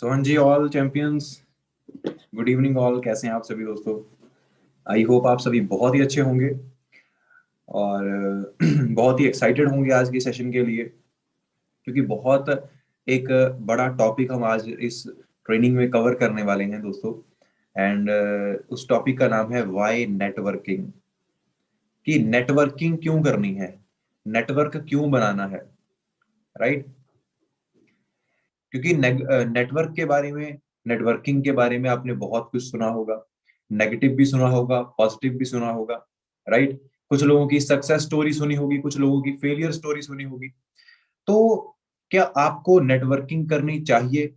सो हाँ जी, all champions, good evening all. कैसे हैं आप सभी दोस्तों? आई होप आप सभी बहुत ही अच्छे होंगे और बहुत ही एक्साइटेड होंगे आज के सेशन के लिए, क्योंकि बहुत एक बड़ा टॉपिक हम आज इस ट्रेनिंग में कवर करने वाले हैं दोस्तों। एंड उस टॉपिक का नाम है वाई नेटवर्किंग। कि नेटवर्किंग क्यों करनी है, नेटवर्क क्यों बनाना है, राइट? क्योंकि नेटवर्क के बारे में, नेटवर्किंग के बारे में आपने बहुत कुछ सुना होगा। नेगेटिव भी सुना होगा, पॉजिटिव भी सुना होगा, राइट? कुछ लोगों की सक्सेस स्टोरी सुनी होगी, कुछ लोगों की फेलियर स्टोरी सुनी होगी। तो क्या आपको नेटवर्किंग करनी चाहिए?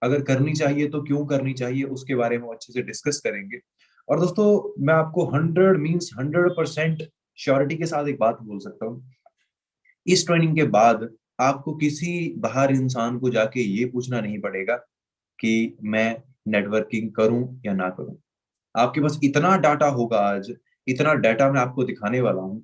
अगर करनी चाहिए तो क्यों करनी चाहिए, उसके बारे में अच्छे से डिस्कस करेंगे। और दोस्तों, मैं आपको 100% श्योरिटी के साथ एक बात बोल सकता हूँ। इस ट्रेनिंग के बाद आपको किसी बाहर इंसान को जाके ये पूछना नहीं पड़ेगा कि मैं नेटवर्किंग करूं या ना करूं। आपके पास इतना डाटा होगा आज, इतना डाटा मैं आपको दिखाने वाला हूं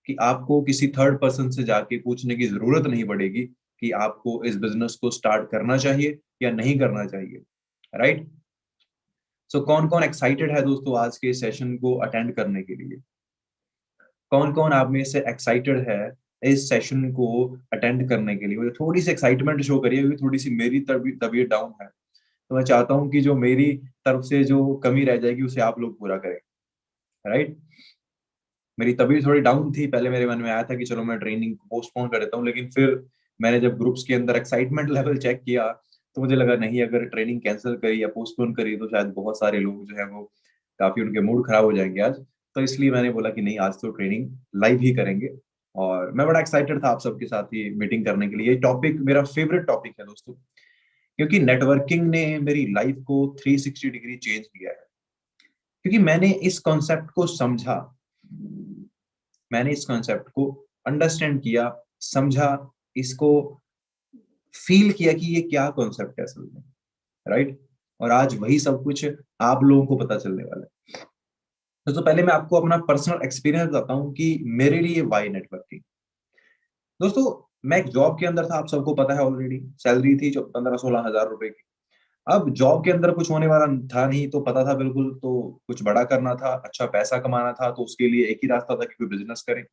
कि आपको किसी थर्ड पर्सन से जाके पूछने की जरूरत नहीं पड़ेगी कि आपको इस बिजनेस को स्टार्ट करना चाहिए या नहीं करना चाहिए, राइट? सो कौन कौन एक्साइटेड है दोस्तों आज के सेशन को अटेंड करने के लिए? कौन कौन आप में से एक्साइटेड है इस सेशन को अटेंड करने के लिए? मुझे थोड़ी सी एक्साइटमेंट शो करिए, क्योंकि थोड़ी सी मेरी तबीयत डाउन है। तो मैं चाहता हूँ कि जो मेरी तरफ से जो कमी रह जाएगी उसे आप लोग पूरा करें, राइट? मेरी तबीयत थोड़ी डाउन थी, पहले मेरे मन में आया था कि चलो मैं ट्रेनिंग पोस्टपोन कर देता हूँ, लेकिन फिर मैंने जब ग्रुप्स के अंदर एक्साइटमेंट लेवल चेक किया तो मुझे लगा नहीं, अगर ट्रेनिंग कैंसिल करी या पोस्टपोन करी तो शायद बहुत सारे लोग जो है वो काफी उनके मूड खराब हो जाएंगे आज। तो इसलिए मैंने बोला कि नहीं, आज तो ट्रेनिंग लाइव ही करेंगे। और मैं बड़ा एक्साइटेड था आप सबके साथ ये मीटिंग करने के लिए। ये टॉपिक मेरा फेवरेट टॉपिक है दोस्तों, क्योंकि नेटवर्किंग ने मेरी लाइफ को 360 डिग्री चेंज किया है। क्योंकि मैंने इस कॉन्सेप्ट को समझा, मैंने इस कॉन्सेप्ट को अंडरस्टैंड किया, समझा, इसको फील किया कि ये क्या कॉन्सेप्ट है असल में, राइट? और आज वही सब कुछ आप लोगों को पता चलने वाला है। तो पहले मैं आपको अपना पर्सनल एक्सपीरियंस बताता हूँ कि मेरे लिए वाई नेटवर्किंग। दोस्तों, मैं एक जॉब के अंदर था, आप सबको पता है ऑलरेडी। सैलरी थी जो 15-16 हजार रुपए की। अब जॉब के अंदर कुछ होने वाला था नहीं, तो पता था बिल्कुल, तो कुछ बड़ा करना था, अच्छा पैसा कमाना था, तो उसके लिए एक ही रास्ता था कि कोई बिजनेस करें।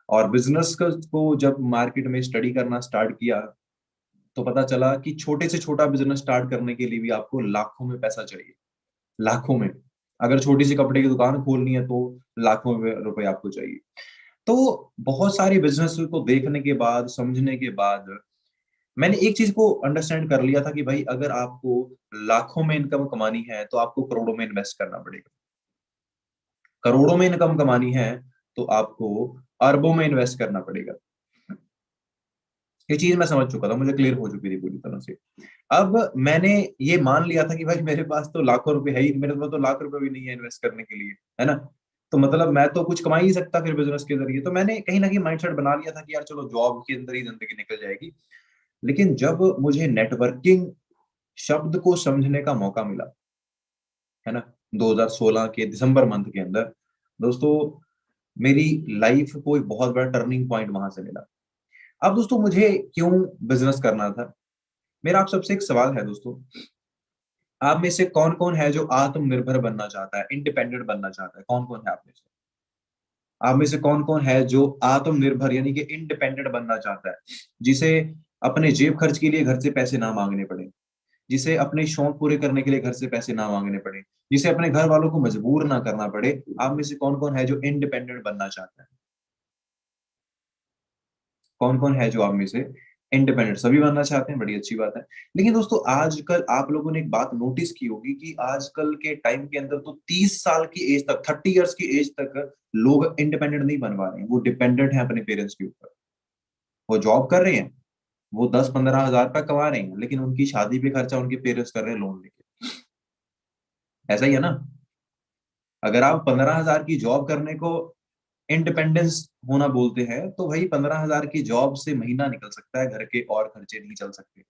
और बिजनेस को जब मार्केट में स्टडी करना स्टार्ट किया तो पता चला कि छोटे से छोटा बिजनेस स्टार्ट करने के लिए भी आपको लाखों में पैसा चाहिए, लाखों में। अगर छोटी सी कपड़े की दुकान खोलनी है तो लाखों में रुपए आपको चाहिए। तो बहुत सारे बिजनेस को देखने के बाद, समझने के बाद, मैंने एक चीज को अंडरस्टैंड कर लिया था कि भाई, अगर आपको लाखों में इनकम कमानी है तो आपको करोड़ों में इन्वेस्ट करना पड़ेगा। करोड़ों में इनकम कमानी है तो आपको अरबों में इन्वेस्ट करना पड़ेगा। ये चीज मैं समझ चुका था, मुझे क्लियर हो चुकी थी पूरी तरह से। अब मैंने ये मान लिया था कि भाई, मेरे पास तो लाखों रुपए है ही, मेरे पास तो लाख रुपए भी नहीं है इन्वेस्ट करने के लिए, है ना? तो मतलब मैं तो कुछ कमा ही नहीं सकता फिर बिजनेस के जरिए। तो मैंने कहीं ना कहीं माइंडसेट बना लिया था कि यार चलो, जॉब के अंदर ही जिंदगी निकल जाएगी। लेकिन जब मुझे नेटवर्किंग शब्द को समझने का मौका मिला, है ना, 2016 के दिसंबर मंथ के अंदर, दोस्तों, मेरी लाइफ को एक बहुत बड़ा टर्निंग पॉइंट वहां से मिला। अब दोस्तों, मुझे क्यों बिजनेस करना था? मेरा आप सबसे एक सवाल है दोस्तों। आप में से कौन कौन है जो आत्मनिर्भर बनना चाहता है, इंडिपेंडेंट बनना चाहता है? कौन कौन है आप में से? आप में से कौन कौन है जो आत्मनिर्भर यानी कि इंडिपेंडेंट बनना चाहता है, जिसे अपने जेब खर्च के लिए घर से पैसे ना मांगने पड़े, जिसे अपने शौक पूरे करने के लिए घर से पैसे ना मांगने पड़े, जिसे अपने घर वालों को मजबूर ना करना पड़े? आप में से कौन कौन है जो इंडिपेंडेंट बनना चाहता है? कौन कौन है जो आप में से इंडिपेंडेंट? सभी बनना चाहते हैं, बड़ी अच्छी बात है। लेकिन दोस्तों, आजकल आप लोगों ने एक बात नोटिस की होगी कि आजकल के टाइम के अंदर तो 30 साल की एज तक, 30 इयर्स की एज तक लोग इंडिपेंडेंट नहीं बन पा रहे हैं। वो डिपेंडेंट है अपने पेरेंट्स के ऊपर। वो जॉब कर रहे हैं, वो 10-15 हजार रुपया कमा रहे हैं, लेकिन उनकी शादी पे खर्चा उनके पेरेंट्स कर रहे हैं लोन लेके। ऐसा ही है ना? अगर आप 15 हजार की जॉब करने को इंडिपेंडेंस होना बोलते हैं, तो भाई 15 हजार की जॉब से महीना निकल सकता है, घर के और खर्चे नहीं चल सकते।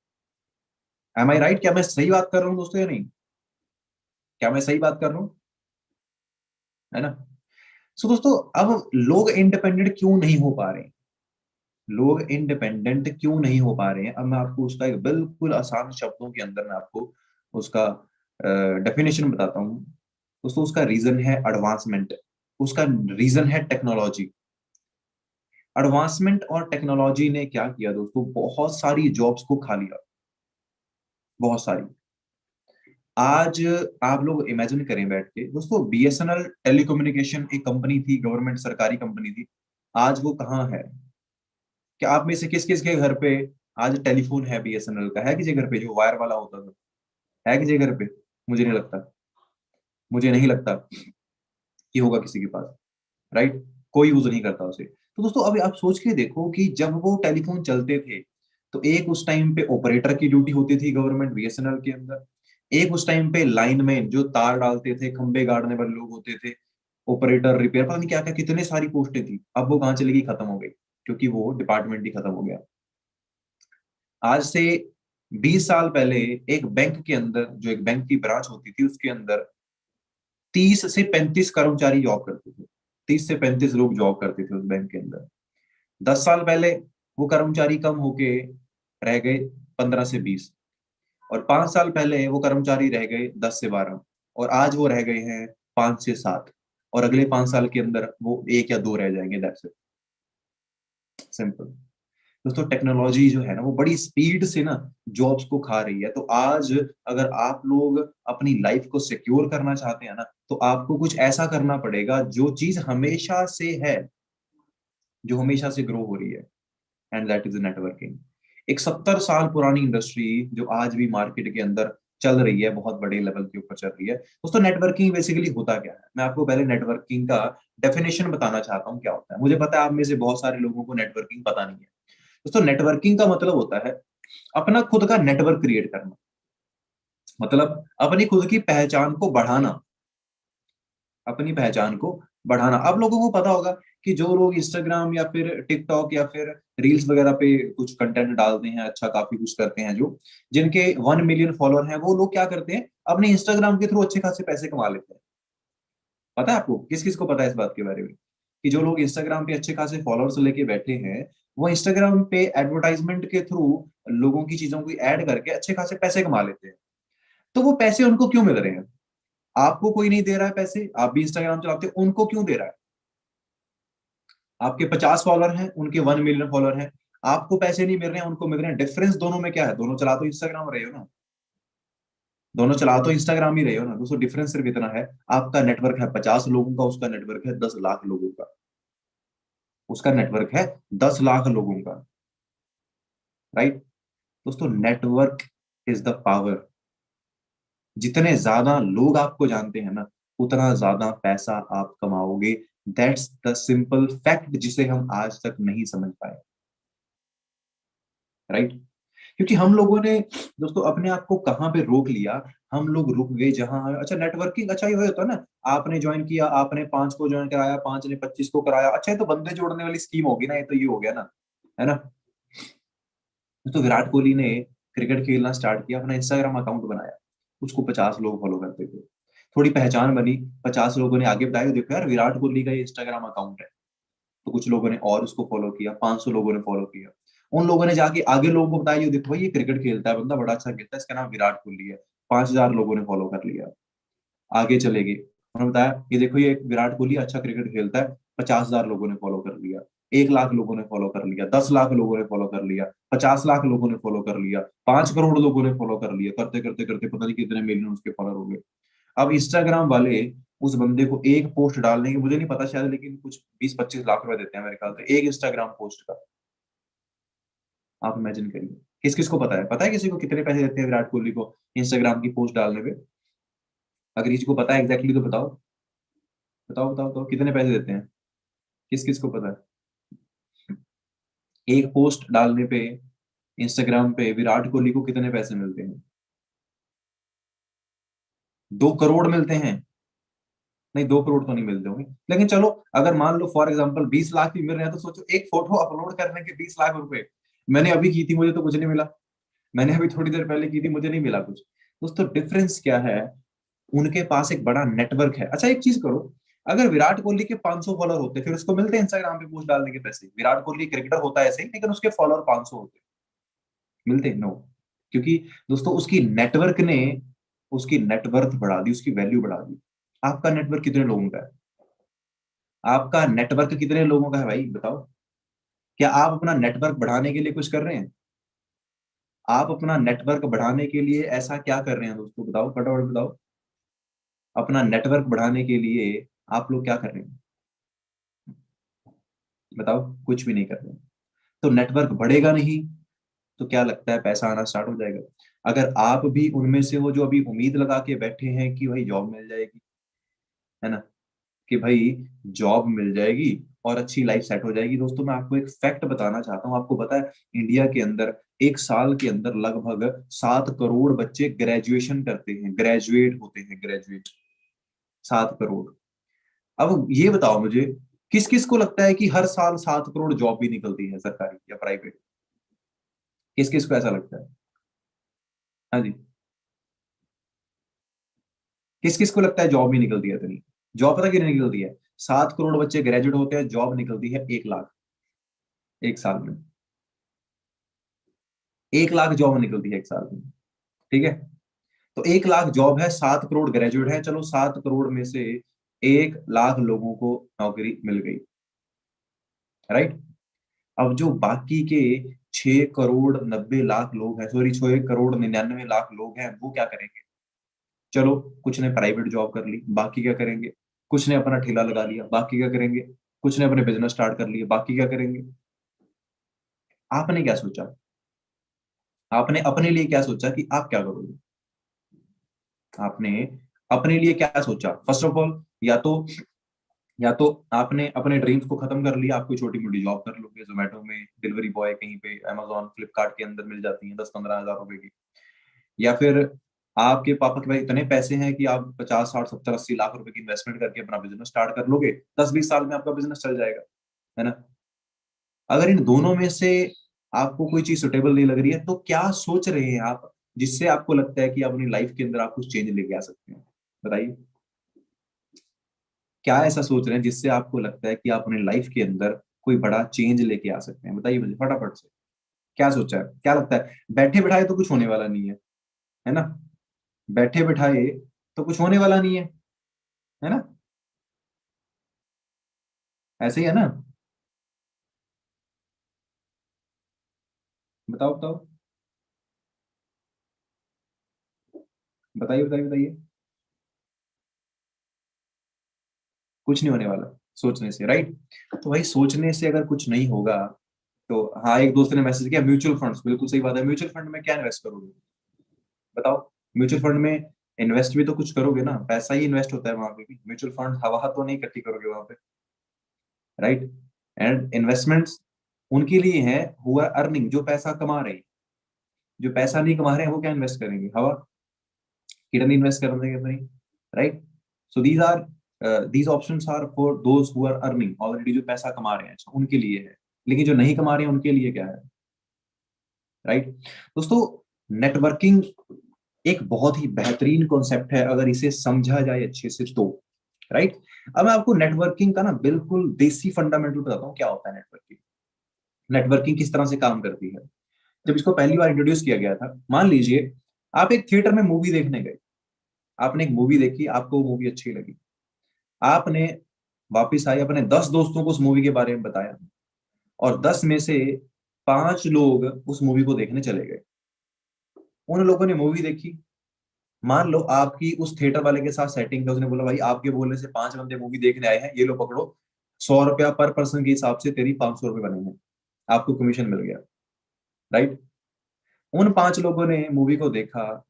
एम आई राइट? क्या मैं सही बात कर रहा हूँ दोस्तों या नहीं? क्या मैं सही बात कर रहा हूँ, है ना? सो दोस्तों, अब लोग इंडिपेंडेंट क्यों नहीं हो पा रहे हैं? लोग इंडिपेंडेंट क्यों नहीं हो पा रहे हैं? अब मैं आपको उसका एक बिल्कुल आसान शब्दों के अंदर मैं आपको उसका डेफिनेशन बताता हूँ। दोस्तों उसका रीजन है एडवांसमेंट, उसका रीजन है टेक्नोलॉजी। एडवांसमेंट और टेक्नोलॉजी ने क्या किया दोस्तों, बहुत सारी जॉब्स को खा लिया, बहुत सारी। आज आप लोग इमेजिन करें बैठ के दोस्तों, बीएसएनएल टेलीकम्युनिकेशन एक कंपनी थी, गवर्नमेंट सरकारी कंपनी थी, आज वो कहाँ है? क्या आप में से किस किस के घर पे आज टेलीफोन है बीएसएनएल का? है किसी घर पे जो वायर वाला होता था? है किसी घर पे? मुझे नहीं लगता, मुझे नहीं लगता कि होगा किसी के पास, राइट? कोई यूज नहीं करता उसे। तो दोस्तों अभी आप सोच के देखो कि जब वो टेलीफोन चलते थे तो एक उस टाइम पे ऑपरेटर की ड्यूटी होती थी गवर्नमेंट बीएसएनएल के अंदर, एक उस टाइम पे लाइनमैन जो तार डालते थे, खंबे गाड़ने वाले लोग होते थे, ऑपरेटर, रिपेयर, पता नहीं क्या क्या कितने सारी पोस्टें थी। अब वो कहाँ चली गई? खत्म हो गई, क्योंकि वो डिपार्टमेंट ही खत्म हो गया। आज से 20 साल पहले एक बैंक के अंदर, जो एक बैंक की ब्रांच होती थी उसके अंदर 30 से 35 कर्मचारी जॉब करते थे, 30 से 35 लोग जॉब करते थे उस बैंक के अंदर। 10 साल पहले वो कर्मचारी कम होके रह गए 15 से 20, और 5 साल पहले वो कर्मचारी रह गए 10 से 12, और आज वो रह गए हैं 5 से 7, और अगले 5 साल के अंदर वो 1 या 2 रह जाएंगे। That's it, simple. दोस्तों टेक्नोलॉजी जो है ना वो बड़ी स्पीड से ना जॉब्स को खा रही है। तो आज अगर आप लोग अपनी लाइफ को सिक्योर करना चाहते हैं ना, तो आपको कुछ ऐसा करना पड़ेगा जो चीज हमेशा से है, जो हमेशा से ग्रो हो रही है, एंड दैट इज नेटवर्किंग। एक 70 साल पुरानी इंडस्ट्री जो आज भी मार्केट के अंदर चल रही है, बहुत बड़े लेवल के ऊपर चल रही है। दोस्तों नेटवर्किंग बेसिकली होता क्या है? मैं आपको पहले नेटवर्किंग का डेफिनेशन बताना चाहता हूँ क्या होता है। मुझे पता है आप में से बहुत सारे लोगों को नेटवर्किंग पता नहीं है। दोस्तों नेटवर्किंग का मतलब होता है अपना खुद का नेटवर्क क्रिएट करना, मतलब अपनी खुद की पहचान को बढ़ाना, अपनी पहचान को बढ़ाना। आप लोगों को पता होगा कि जो लोग इंस्टाग्राम या फिर टिकटॉक या फिर रील्स वगैरह पे कुछ कंटेंट डालते हैं, अच्छा काफी कुछ करते हैं, जो जिनके 1 मिलियन फॉलोअर हैं, वो लोग क्या करते हैं, अपने इंस्टाग्राम के थ्रू अच्छे खासे पैसे कमा लेते हैं। पता है आपको? किस किस को पता है इस बात के बारे में कि जो लोग इंस्टाग्राम पे अच्छे खासे फॉलोअर्स लेके बैठे हैं, वो इंस्टाग्राम पे एडवर्टाइजमेंट के थ्रू लोगों की चीजों को ऐड करके अच्छे खासे पैसे कमा लेते हैं। तो वो पैसे उनको क्यों मिल रहे हैं? आपको कोई नहीं दे रहा है पैसे, आप भी इंस्टाग्राम चलाते हो, उनको क्यों दे रहा है? आपके 50 फॉलोअर हैं, उनके 1 मिलियन फॉलोअर हैं, आपको पैसे नहीं मिल रहे हैं, उनको मिल रहे हैं। डिफरेंस दोनों में क्या है? दोनों चला तो इंस्टाग्राम रहे हो ना, दोनों चला तो इंस्टाग्राम ही रहे हो ना। दोस्तों डिफरेंस सिर्फ इतना है, आपका नेटवर्क है 50 लोगों का, उसका नेटवर्क है 10 लाख लोगों का, उसका नेटवर्क है 10 लाख लोगों का, राइट? दोस्तों नेटवर्क इज द पावर। जितने ज्यादा लोग आपको जानते हैं ना, उतना ज्यादा पैसा आप कमाओगे। दैट्स द सिंपल फैक्ट जिसे हम आज तक नहीं समझ पाए, राइट? क्योंकि हम लोगों ने दोस्तों अपने आप को कहाँ पे रोक लिया? हम लोग रुक गए जहां, अच्छा नेटवर्किंग, अच्छा ये होता है ना, आपने ज्वाइन किया, आपने 5 को ज्वाइन कराया, 5 ने 25 को कराया, अच्छा ये तो बंदे जोड़ने वाली स्कीम होगी ना, ये तो ये हो गया ना, है ना? तो विराट कोहली ने क्रिकेट खेलना स्टार्ट किया, अपना इंस्टाग्राम अकाउंट बनाया, उसको 50 लोग फॉलो करते थे, थोड़ी पहचान बनी, 50 लोगों ने आगे बताया, देखो यार विराट कोहली का ये इंस्टाग्राम अकाउंट है। तो कुछ लोगों ने और उसको फॉलो किया, 500 लोगों ने फॉलो किया। उन लोगों ने जाके आगे लोगों को बताया, ये देखो भाई ये क्रिकेट खेलता है बंदा, बड़ा अच्छा खेलता है, इसका नाम विराट कोहली है। 5,000 लोगों ने फॉलो कर लिया। आगे चले गए, उन्होंने बताया ये देखो ये विराट कोहली अच्छा क्रिकेट खेलता है, 50,000 लोगों ने फॉलो कर लिया। 1 लाख लोगों ने फॉलो कर लिया, 10 लाख लोगों ने फॉलो कर लिया, 50 लाख लोगों ने फॉलो कर लिया, 5 करोड़ लोगों ने फॉलो कर लिया, करते करते करते पता नहीं कितने मिलियन उसके फॉलोअर हो गए। अब इंस्टाग्राम वाले उस बंदे को एक पोस्ट डालने की, मुझे नहीं पता शायद, लेकिन कुछ 20-25 लाख रुपए देते हैं मेरे ख्याल से एक इंस्टाग्राम पोस्ट का। आप इमेजिन करिए, किस किस को पता है? पता है किसी को कितने पैसे देते हैं विराट कोहली को इंस्टाग्राम की पोस्ट डालने पे? अगर किसी को पता है एग्जैक्टली तो बताओ, बताओ बताओ बताओ कितने पैसे देते हैं? किस किस को पता है? एक पोस्ट डालने पे इंस्टाग्राम पे विराट कोहली को कितने पैसे मिलते हैं? 2 करोड़ मिलते हैं? नहीं, 2 करोड़ तो नहीं मिलते होंगे, लेकिन चलो अगर मान लो फॉर एग्जांपल 20 लाख भी मिल रहे हैं, तो सोचो एक फोटो अपलोड करने के 20 लाख रुपए। मैंने अभी की थी, मुझे तो कुछ नहीं मिला। मैंने अभी थोड़ी देर पहले की थी, मुझे नहीं मिला कुछ। दोस्तों डिफरेंस क्या है? उनके पास एक बड़ा नेटवर्क है। अच्छा एक चीज करो, अगर विराट कोहली के 500 फॉलोअर होते फिर उसको मिलते इंस्टाग्राम पे पोस्ट डालने के पैसे? विराट कोहली क्रिकेटर होता है ऐसे ही, लेकिन उसके फॉलोअर 500 होते, मिलते? नो। क्योंकि दोस्तों उसकी नेटवर्क ने उसकी नेटवर्थ बढ़ा दी, उसकी वैल्यू बढ़ा दी। आपका नेटवर्क कितने लोगों का है? आपका नेटवर्क कितने लोगों का है भाई, बताओ। क्या आप अपना नेटवर्क बढ़ाने के लिए कुछ कर रहे हैं? आप अपना नेटवर्क बढ़ाने के लिए ऐसा क्या कर रहे हैं दोस्तों, बताओ, फटाफट बताओ। अपना नेटवर्क बढ़ाने के लिए आप लोग क्या कर रहे हैं, बताओ? कुछ भी नहीं कर रहे हैं। तो नेटवर्क बढ़ेगा नहीं तो क्या लगता है पैसा आना स्टार्ट हो जाएगा? अगर आप भी उनमें से हो जो अभी उम्मीद लगा के बैठे हैं कि भाई जॉब मिल जाएगी, है ना, कि भाई जॉब मिल जाएगी और अच्छी लाइफ सेट हो जाएगी, दोस्तों मैं आपको एक फैक्ट बताना चाहता हूँ। आपको पता है इंडिया के अंदर एक साल के अंदर लगभग 7 करोड़ बच्चे ग्रेजुएशन करते हैं, ग्रेजुएट होते हैं, ग्रेजुएट। 7 करोड़। अब ये बताओ मुझे, किस किस को लगता है कि हर साल 7 करोड़ जॉब भी निकलती है, सरकारी या प्राइवेट? किस किस को ऐसा लगता है? हाँ जी। किस किस को लगता है जॉब भी निकलती है इतनी? जॉब पता क्यों नहीं निकलती है? 7 करोड़ बच्चे ग्रेजुएट होते हैं, जॉब निकलती है 1 लाख एक साल में। 1 लाख जॉब निकलती है एक साल में, ठीक है? तो 1 लाख जॉब है, 7 करोड़ ग्रेजुएट है, चलो 7 करोड़ में से 1 लाख लोगों को नौकरी मिल गई, राइट? अब जो बाकी के 6 करोड़ 90 लाख लोग हैं, सॉरी 6 करोड़ 99 लाख लोग हैं, वो क्या करेंगे? चलो, कुछ ने प्राइवेट जॉब कर ली, बाकी क्या करेंगे? कुछ ने अपना ठेला लगा लिया, बाकी क्या करेंगे? कुछ ने अपने बिजनेस स्टार्ट कर लिए, बाकी क्या करेंगे? आपने क्या सोचा? आपने अपने लिए क्या सोचा कि आप क्या करोगे? आपने अपने लिए क्या सोचा? फर्स्ट ऑफ ऑल, या तो आपने अपने ड्रीम्स को खत्म कर लिया, आप कोई छोटी मोटी जॉब कर लोगे, जोमेटो में डिलीवरी बॉय कहीं पे, अमेजोन फ्लिपकार्ट के अंदर मिल जाती है 10-15 हजार रुपए की। या फिर आपके पापा के पास इतने पैसे हैं कि आप 50 60 70 80 लाख रुपए की इन्वेस्टमेंट करके अपना बिजनेस स्टार्ट कर लोगे, 10-20 साल में आपका बिजनेस चल जाएगा, है ना? अगर इन दोनों में से आपको कोई चीज सुटेबल नहीं लग रही है, तो क्या सोच रहे हैं आप जिससे आपको लगता है कि आप अपनी लाइफ के अंदर आप कुछ चेंज लेके आ सकते हैं? बताइए। क्या ऐसा सोच रहे हैं जिससे आपको लगता है कि आप अपनी लाइफ के अंदर कोई बड़ा चेंज लेके आ सकते हैं? बताइए मुझे फटाफट से। क्या सोचा है, क्या लगता है? बैठे बिठाए तो कुछ होने वाला नहीं है ना? बैठे बिठाए तो कुछ होने वाला नहीं है ना? ऐसे ही है ना? बताओ बताओ, बताइए बताइए बताइए। कुछ नहीं होने वाला सोचने से, राइट? तो भाई सोचने से अगर कुछ नहीं होगा तो, हाँ, एक दोस्त ने मैसेज किया म्यूचुअल फंड्स, बिल्कुल सही बात है। म्यूचुअल फंड में क्या इन्वेस्ट करोगे, बताओ? म्यूचुअल फंड में इन्वेस्ट भी तो कुछ करोगे ना, पैसा ही इन्वेस्ट होता है वहां पे भी। म्यूचुअल फंड हवा तो नहीं इकट्ठी करोगे वहां पे, राइट? एंड इन्वेस्टमेंट्स उनके लिए है हु आर अर्निंग, जो पैसा कमा रहे हैं। जो पैसा नहीं कमा रहे हैं वो क्या इन्वेस्ट करेंगे? हवा, किडनी इन्वेस्ट करेंगे अपनी, right? So these options are for those who are earning already, जो पैसा कमा रहे हैं, अच्छा उनके लिए है। लेकिन जो नहीं कमा रहे हैं उनके लिए क्या है, राइट? दोस्तों, नेटवर्किंग एक बहुत ही बेहतरीन कॉन्सेप्ट है अगर इसे समझा जाए अच्छे से तो, राइट? अब मैं आपको नेटवर्किंग का ना बिल्कुल देसी फंडामेंटल बताता हूँ क्या होता है नेटवर्किंग। नेटवर्किंग किस तरह से काम करती है। जब इसको पहली बार इंट्रोड्यूस किया गया था, मान लीजिए आप एक थिएटर में मूवी देखने गए, आपने एक मूवी देखी, आपको वो मूवी अच्छी लगी, आपने वापस आए अपने 10 दोस्तों को उस मूवी के बारे में बताया, और 10 में से 5 लोग उस मूवी को देखने चले गए। उन लोगों ने मूवी देखी, मान लो आपकी उस थिएटर वाले के साथ सेटिंग था, उसने बोला भाई आपके बोलने से 5 बंदे मूवी देखने आए हैं, ये लो पकड़ो, 100 रुपया पर पर्सन के हिसाब से तेरी 500 रुपये बनेंगे, आपको कमीशन मिल गया, राइट? उन 5 लोगों ने मूवी को देखा,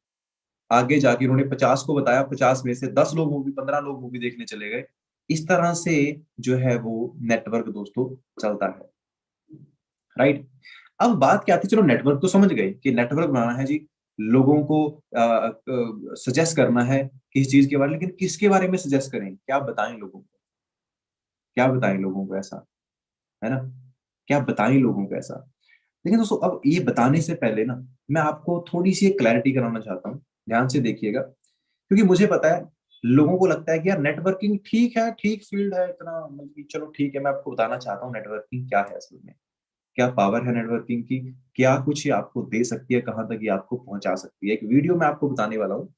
आगे जाके उन्होंने 50 को बताया, 50 में से 10 लोग मूवी 15 लोग मूवी देखने चले गए। इस तरह से जो है वो नेटवर्क दोस्तों चलता है, राइट? अब बात क्या थी, चलो नेटवर्क तो समझ गए कि नेटवर्क बनाना है जी, लोगों को सजेस्ट करना है किसी चीज के बारे में, लेकिन किसके बारे में सजेस्ट करें, क्या बताएं लोगों को? क्या बताएं लोगों को ऐसा, है ना? क्या बताएं लोगों को ऐसा? लेकिन दोस्तों अब ये बताने से पहले ना, मैं आपको थोड़ी सी क्लैरिटी कराना चाहता हूँ, ध्यान से देखिएगा, क्योंकि मुझे पता है लोगों को लगता है कि यार नेटवर्किंग ठीक है, ठीक फील्ड है, इतना मतलब कि चलो ठीक है। मैं आपको बताना चाहता हूँ नेटवर्किंग क्या है असल में, क्या पावर है नेटवर्किंग की, क्या कुछ ये आपको दे सकती है, कहाँ तक ये आपको पहुंचा सकती है। एक वीडियो मैं आपको बताने वाला हूँ,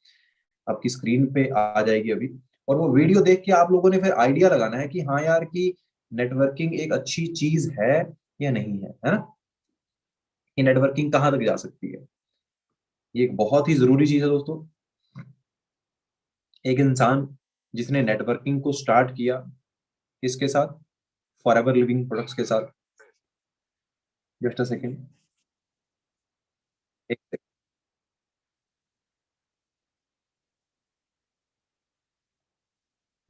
आपकी स्क्रीन पे आ जाएगी अभी, और वो वीडियो देख के आप लोगों ने फिर आइडिया लगाना है कि हाँ यार कि नेटवर्किंग एक अच्छी चीज है या नहीं है ना, कि नेटवर्किंग कहाँ तक जा सकती है। ये एक बहुत ही जरूरी चीज है दोस्तों। एक इंसान जिसने नेटवर्किंग को स्टार्ट किया किसके साथ, फॉरएवर लिविंग प्रोडक्ट्स के साथ। जस्ट अ सेकेंड, एक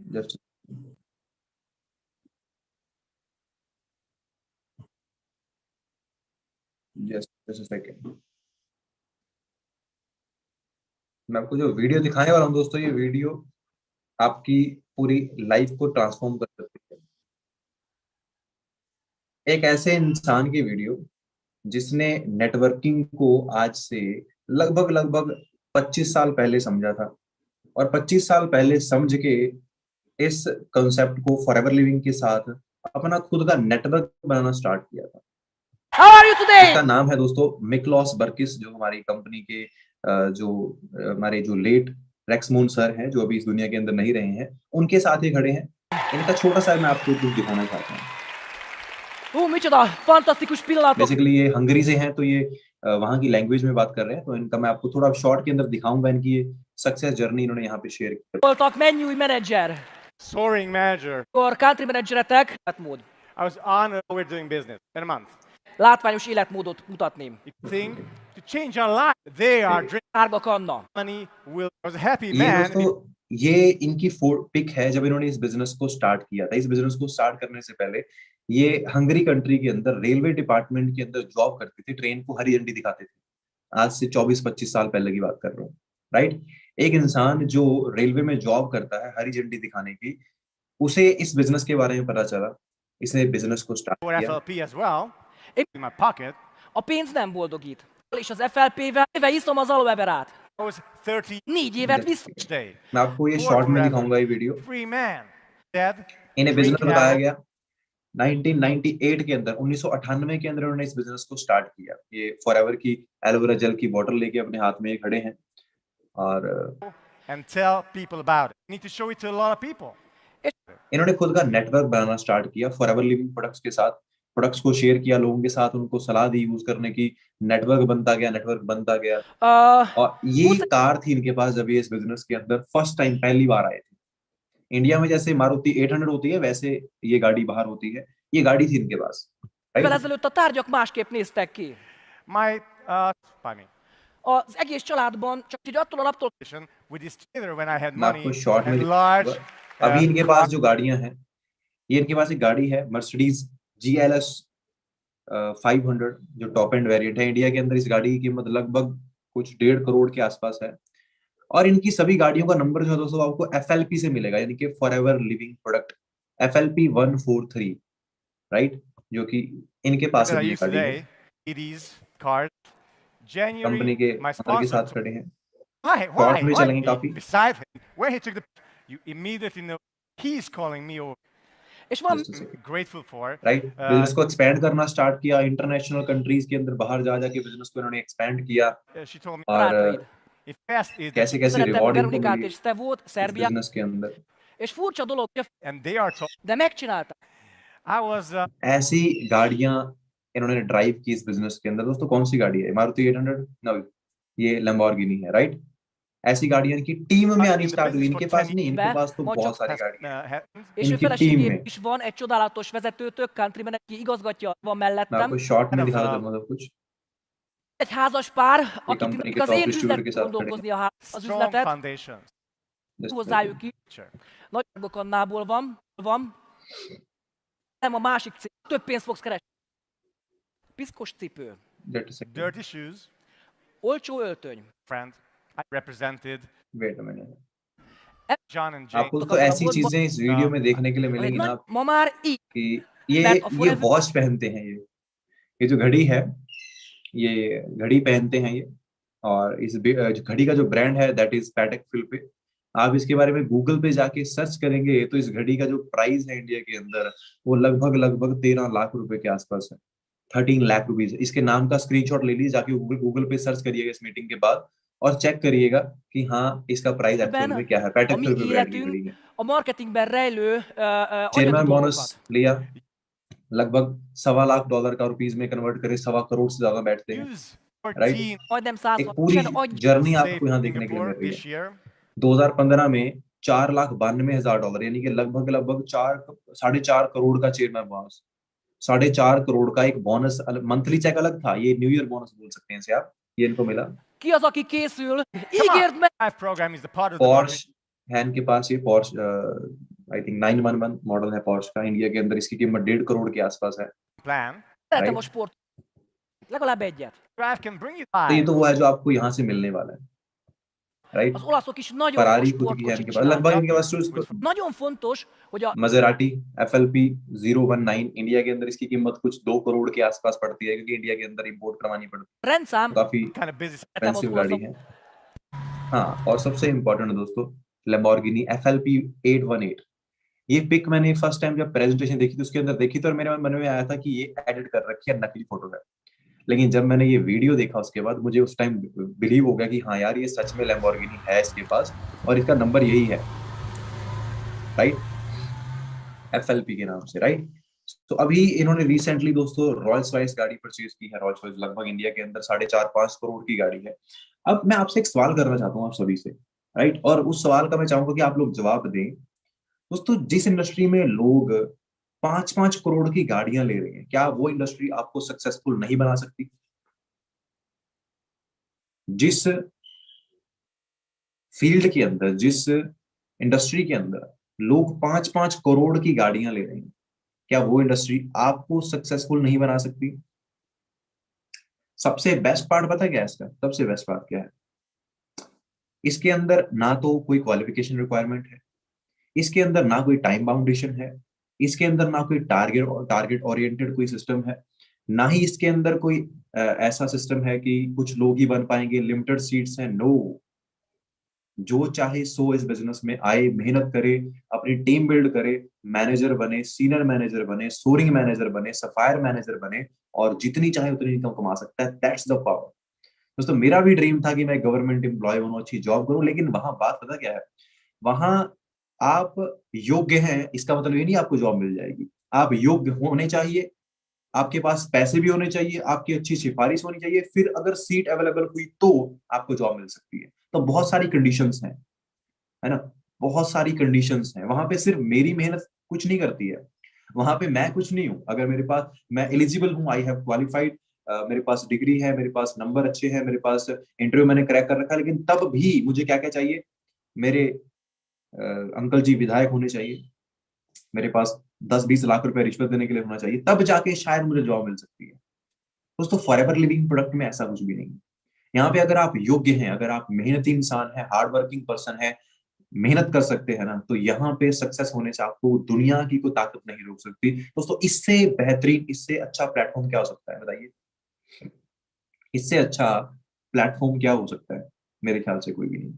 just just just a second, मैं आपको जो वीडियो दिखाने वाला हूँ दोस्तों, ये वीडियो आपकी पूरी लाइफ को ट्रांसफॉर्म कर सकती है। एक ऐसे इंसान की वीडियो जिसने नेटवर्किंग को आज से लगभग लगभग 25 साल पहले समझा था, और 25 साल पहले समझ के इस कंसेप्ट को फॉरएवर लिविंग के साथ अपना खुद का नेटवर्क बनाना स्टार्ट किया था। How are you today? इसका नाम है दोस्तों मिकलॉस बर्किस, जो हमारी कंपनी के जो हमारे जो लेट रेक्समोन सर हैं, जो अभी इस दुनिया के अंदर नहीं रहे हैं, उनके साथ ही खड़े हैं। इनका छोटा सा मैं आपको कुछ दिखाना चाहता हूँ। Micsoda fantasztikus pillanatok बेसिकली ये हंगरी से हैं, तो ये वहाँ की लैंग्वेज में बात कर रहे हैं, तो इनका मैं आपको थोड़ा शॉर्ट के अंदर दिखाऊंगा। इनकी ये सक्सेस जर्नी इन्होंने यहाँ पे शेयर की। voltak, mennyi új menedzser? Soaring manager. Akkor country menedzseretek, életmód. I was honored we're doing business in a month. Látványos életmódot mutatni. You think to change our life, they are drinking Árgak Anna. money. Will I was a happy ये man. दोस्तों ये इनकी pick है जब इन्होंने इस business को start किया था। इस बिजनेस को स्टार्ट करने से पहले ये हंगरी कंट्री के अंदर रेलवे डिपार्टमेंट के अंदर जॉब करते थे, ट्रेन को हरी झंडी दिखाते थे। आज से 24-25 साल पहले की बात कर रहा हूँ, राइट। एक इंसान जो रेलवे में जॉब करता है हरी झंडी दिखाने की, उसे इस बिजनेस के बारे में पता चला, इसने बिजनेस को स्टार्ट For किया। FLP as well. Én- In my pocket. A pénz nem boldogít. És az FLP-vel éve iszom az aloeverát. I was 30 4 évet visz. each day. मैं आपको ये Poor शॉर्ट में forever. दिखाऊंगा ये वीडियो। Free man. Dead. इन्हें business Drinking बताया alcohol. गया 1998 के अंदर, 1998 के अंदर उन्होंने इस बिजनेस को स्टार्ट किया। ये फॉरएवर की एलोवेरा जेल की बॉटल लेके अपने हाथ में ये खड़े हैं, और And tell people about it. You need to show it to a lot of people. इन्होंने खुद का नेटवर्क बनाना स्टार्ट किया फॉरएवर लिविंग प्रोडक्ट्स के साथ। प्रोडक्ट्स को शेयर किया लोगों के साथ, उनको सलाह दी यूज करने की। नेटवर्क बनता गया, नेटवर्क बनता गया। और ये Muszáj कार थी इनके पास जब ये इस बिजनेस के अंदर फर्स्ट टाइम पहली बार आए थे। इंडिया में जैसे मारुति 800 होती है, वैसे ये गाड़ी बाहर होती है। ये गाड़ी थी इनके पास, évvel right. ezelőtt a tárgyak másképp néztek ki. Pardon me. Az egész családban csak így attól a naptól With this trailer when I had मैं money आपको शॉर्ट में and दिखाऊंगा। large. अभी इनके पास जो गाड़ियां हैं, ये इनके पास एक गाड़ी है मर्सिडीज GLS 500, जो टॉप एंड वेरिएंट है। इंडिया के अंदर इस गाड़ी की कीमत लगभग कुछ 1.5 करोड़ के आसपास है। और इनकी सभी गाड़ियों का नंबर जो है दोस्तों आपको FLP से मिलेगा, यानी कि forever living product FLP 143, right, जो कि इनके पास that I अभी ये use गाड़ी है। today. 80s cars. January. Company के My ऑनर के sponsor. साथ खड़े हैं। Why? शॉर्ट में Why? चलेंगे काफी। Beside him, when he took the, you immediately know he's calling me over. És van Just a second. Grateful for. Right, business को expand करना स्टार्ट किया। इंटरनेशनल कंट्रीज के अंदर बाहर जा जाके बिजनेस को इन्होंने एक्सपैंड किया। She told me और barátaid. if fast is the कैसे कैसे Szeretem रिवॉर्ड इनको Veronikát मिली és Stevót, इस Szerbiát, बिजनेस के अंदर। és furcsa dolog, hogy and they are told. de megcsinálták. I was ऐसी गाड़ियां इन्होंने ड्राइव की इस बिजनेस के अंदर। दोस्तों कौन सी गाड़ी है? मारुति 800? नो, ये लैम्बोर्गिनी है, राइट। ऐसी गाड़ियां इनकी टीम में आनी in the स्टार्ट हुई। business इनके for पास 10 नहीं, इनके पास तो Majd बहुत csak सारी has गाड़ियां हैं। happened. És ő इनकी टीम feleségé में is van, egy csodálatos vezetőtök, countryman, aki igazgatja, van मैं mellettem. आपको शॉर्ट में Kind of, दिखाना चाहूंगा सब कुछ। Egy házas pár, ये akik कंपनी के az टॉप én डिस्ट्रीब्यूटर के üzletben साथ खड़े हैं। gondolkozni az Strong üzletet, foundations. Just hozzájuk ki. Sure. Nagy Annából van, nem a másik cég, több pénzt fogsz keresni. Piszkos cipő, Just a second. Dirty shoes, olcsó öltöny. friend. I represented Wait a minute. John and Jane. आपको तो ऐसी चीजें इस video में देखने के लिए Egy मिलेंगी ना nagy, ma már így, कि ये Mert a ये Forever- वॉच पहनते हैं। ये जो घड़ी है, ये घड़ी पहनते हैं ये। और इस जो घड़ी का जो ब्रांड है दैट इज पैटेक फिलिपे। आप इसके बारे में गूगल पे जाके सर्च करेंगे तो इस घड़ी का जो प्राइस है इंडिया के अंदर वो लगभग लगभग 13 लाख रुपए के आसपास है। 13 लाख रुपीज। इसके नाम का स्क्रीनशॉट ले लीजिए, जाके गूगल गूगल पे सर्च करिएगा इस मीटिंग के बाद और चेक करिएगा कि हाँ इसका प्राइस एक्चुअल में क्या है। a 65 mi रुपए ब्रांड की életünk घड़ी है। a marketingben rejlő anyagi chairman bonus dolgokat. लिया, लगभग $1.25 का रुपीज में कन्वर्ट करे 1.25 करोड़ से ज्यादा बैठते हैं। Use राइट, 14 Majdnem एक 160 पूरी annyi जर्नी save आपको यहाँ देखने के लिए Singapore मिल रही है। this year. 2015 में $4,92,000, यानी कि लगभग लगभग 4.5 करोड़ का चेयरमैन बोनस। 4.5 करोड़ का एक बोनस, मंथली चेक अलग था, ये न्यू ईयर बोनस बोल सकते हैं इसे आप, ये इनको मिला। Ki az, aki készül? Come on, Ígérd meg! Life program is the part of the Porsche है इनके पास, ये पॉर्श आई थिंक 911 मॉडल है पॉर्श का, इंडिया के अंदर इसकी कीमत 1.5 करोड़ के आसपास है। plan. Szeretem a right, sport. Legalább egyet. Drive can bring you तो ये life. तो वो है जो आपको यहाँ से मिलने वाला है। Right, Az olaszok is nagyon jó Ferrari खुद की है sportkocsit इनके पास, लगभग csináltak. इनके पास तो इसको Nagyon fontos, hogy a मजेराटी FLP 019 India के अंदर इसकी कीमत कुछ 2 करोड़ के आसपास पड़ती है, क्योंकि इंडिया के अंदर इंपोर्ट करवानी पड़ती है, rendszám, तो काफी Kind of busy. szeretem az expensive olasz. गाड़ी है। हाँ, और सबसे इम्पोर्टेंट दोस्तों, Lamborghini FLP 818। ये पिक मैंने फर्स्ट टाइम जब प्रेजेंटेशन देखी थी उसके अंदर देखी तो मेरे मन में आया था कि ये एडिट कर रखी है, नकली फोटो है। लेकिन जब मैंने ये वीडियो देखा उसके बाद मुझे उस टाइम बिलीव हो गया कि हाँ यार ये सच में Lamborghini है इसके पास और इसका नंबर यही है। राइट, FLP के नाम से। राइट, तो अभी इन्होंने रिसेंटली दोस्तों रॉयल्स रॉयस गाड़ी परचेज की है। रॉयल्स रॉयस लगभग इंडिया के अंदर 4.5-5 करोड़ की गाड़ी है। अब मैं आपसे एक सवाल करना चाहता हूँ आप सभी से, राइट, और उस सवाल का मैं चाहूंगा कि आप लोग जवाब दें। दोस्तों, जिस इंडस्ट्री में लोग 5-5 करोड़ की गाड़ियां ले रहे हैं, क्या वो इंडस्ट्री आपको सक्सेसफुल नहीं बना सकती? जिस फील्ड के अंदर, जिस इंडस्ट्री के अंदर लोग 5-5 करोड़ की गाड़ियां ले रहे हैं, क्या वो इंडस्ट्री आपको सक्सेसफुल नहीं बना सकती? सबसे बेस्ट पार्ट पता है क्या है इसका? सबसे बेस्ट पार्ट क्या है? इसके अंदर ना तो कोई क्वालिफिकेशन रिक्वायरमेंट है, इसके अंदर ना कोई टाइम बाउंडेशन है, इसके अंदर ना कोई टारगेट ओरिएंटेड कोई सिस्टम है, ना ही इसके अंदर कोई ऐसा सिस्टम है कि कुछ लोग ही बन पाएंगे, लिमिटेड सीट्स हैं। नो, जो चाहे सो इस बिजनेस में आए, मेहनत करे, अपनी टीम बिल्ड करे, मैनेजर बने, सीनियर मैनेजर बने, सोरिंग मैनेजर बने, सफायर मैनेजर बने, और जितनी चाहे उतनी इनकम कमा सकता है। That's the power. दोस्तों, मेरा भी ड्रीम था कि मैं गवर्नमेंट एम्प्लॉय बनूं, अच्छी जॉब करूं, लेकिन वहां बात पता क्या है, वहां आप योग्य हैं इसका मतलब ये नहीं आपको जॉब मिल जाएगी। आप योग्य होने चाहिए, आपके पास पैसे भी होने चाहिए, आपकी अच्छी सिफारिश होनी चाहिए, फिर अगर सीट अवेलेबल हुई तो आपको जॉब मिल सकती है। तो बहुत सारी कंडीशंस हैं, है ना, बहुत सारी कंडीशंस हैं। वहां पे सिर्फ मेरी मेहनत कुछ नहीं करती है, वहां पे मैं कुछ नहीं हूं। अगर मेरे पास, मैं एलिजिबल हूं, आई हैव क्वालिफाइड, मेरे पास डिग्री है, मेरे पास नंबर अच्छे हैं, मेरे पास इंटरव्यू मैंने क्रैक कर रखा है, लेकिन तब भी मुझे क्या क्या चाहिए? मेरे अंकल जी विधायक होने चाहिए, मेरे पास 10-20 लाख रुपए रिश्वत देने के लिए होना चाहिए, तब जाके शायद मुझे जॉब मिल सकती है। दोस्तों, फॉरएवर लिविंग प्रोडक्ट में ऐसा कुछ भी नहीं है। यहाँ पे अगर आप योग्य हैं, अगर आप मेहनती इंसान है, हार्ड वर्किंग पर्सन है, मेहनत कर सकते हैं ना, तो यहाँ पे सक्सेस होने से आपको दुनिया की कोई ताकत नहीं रोक सकती। दोस्तों, इससे बेहतरीन, इससे अच्छा प्लेटफॉर्म क्या हो सकता है बताइए? इससे अच्छा प्लेटफॉर्म क्या हो सकता है? मेरे ख्याल से कोई भी नहीं।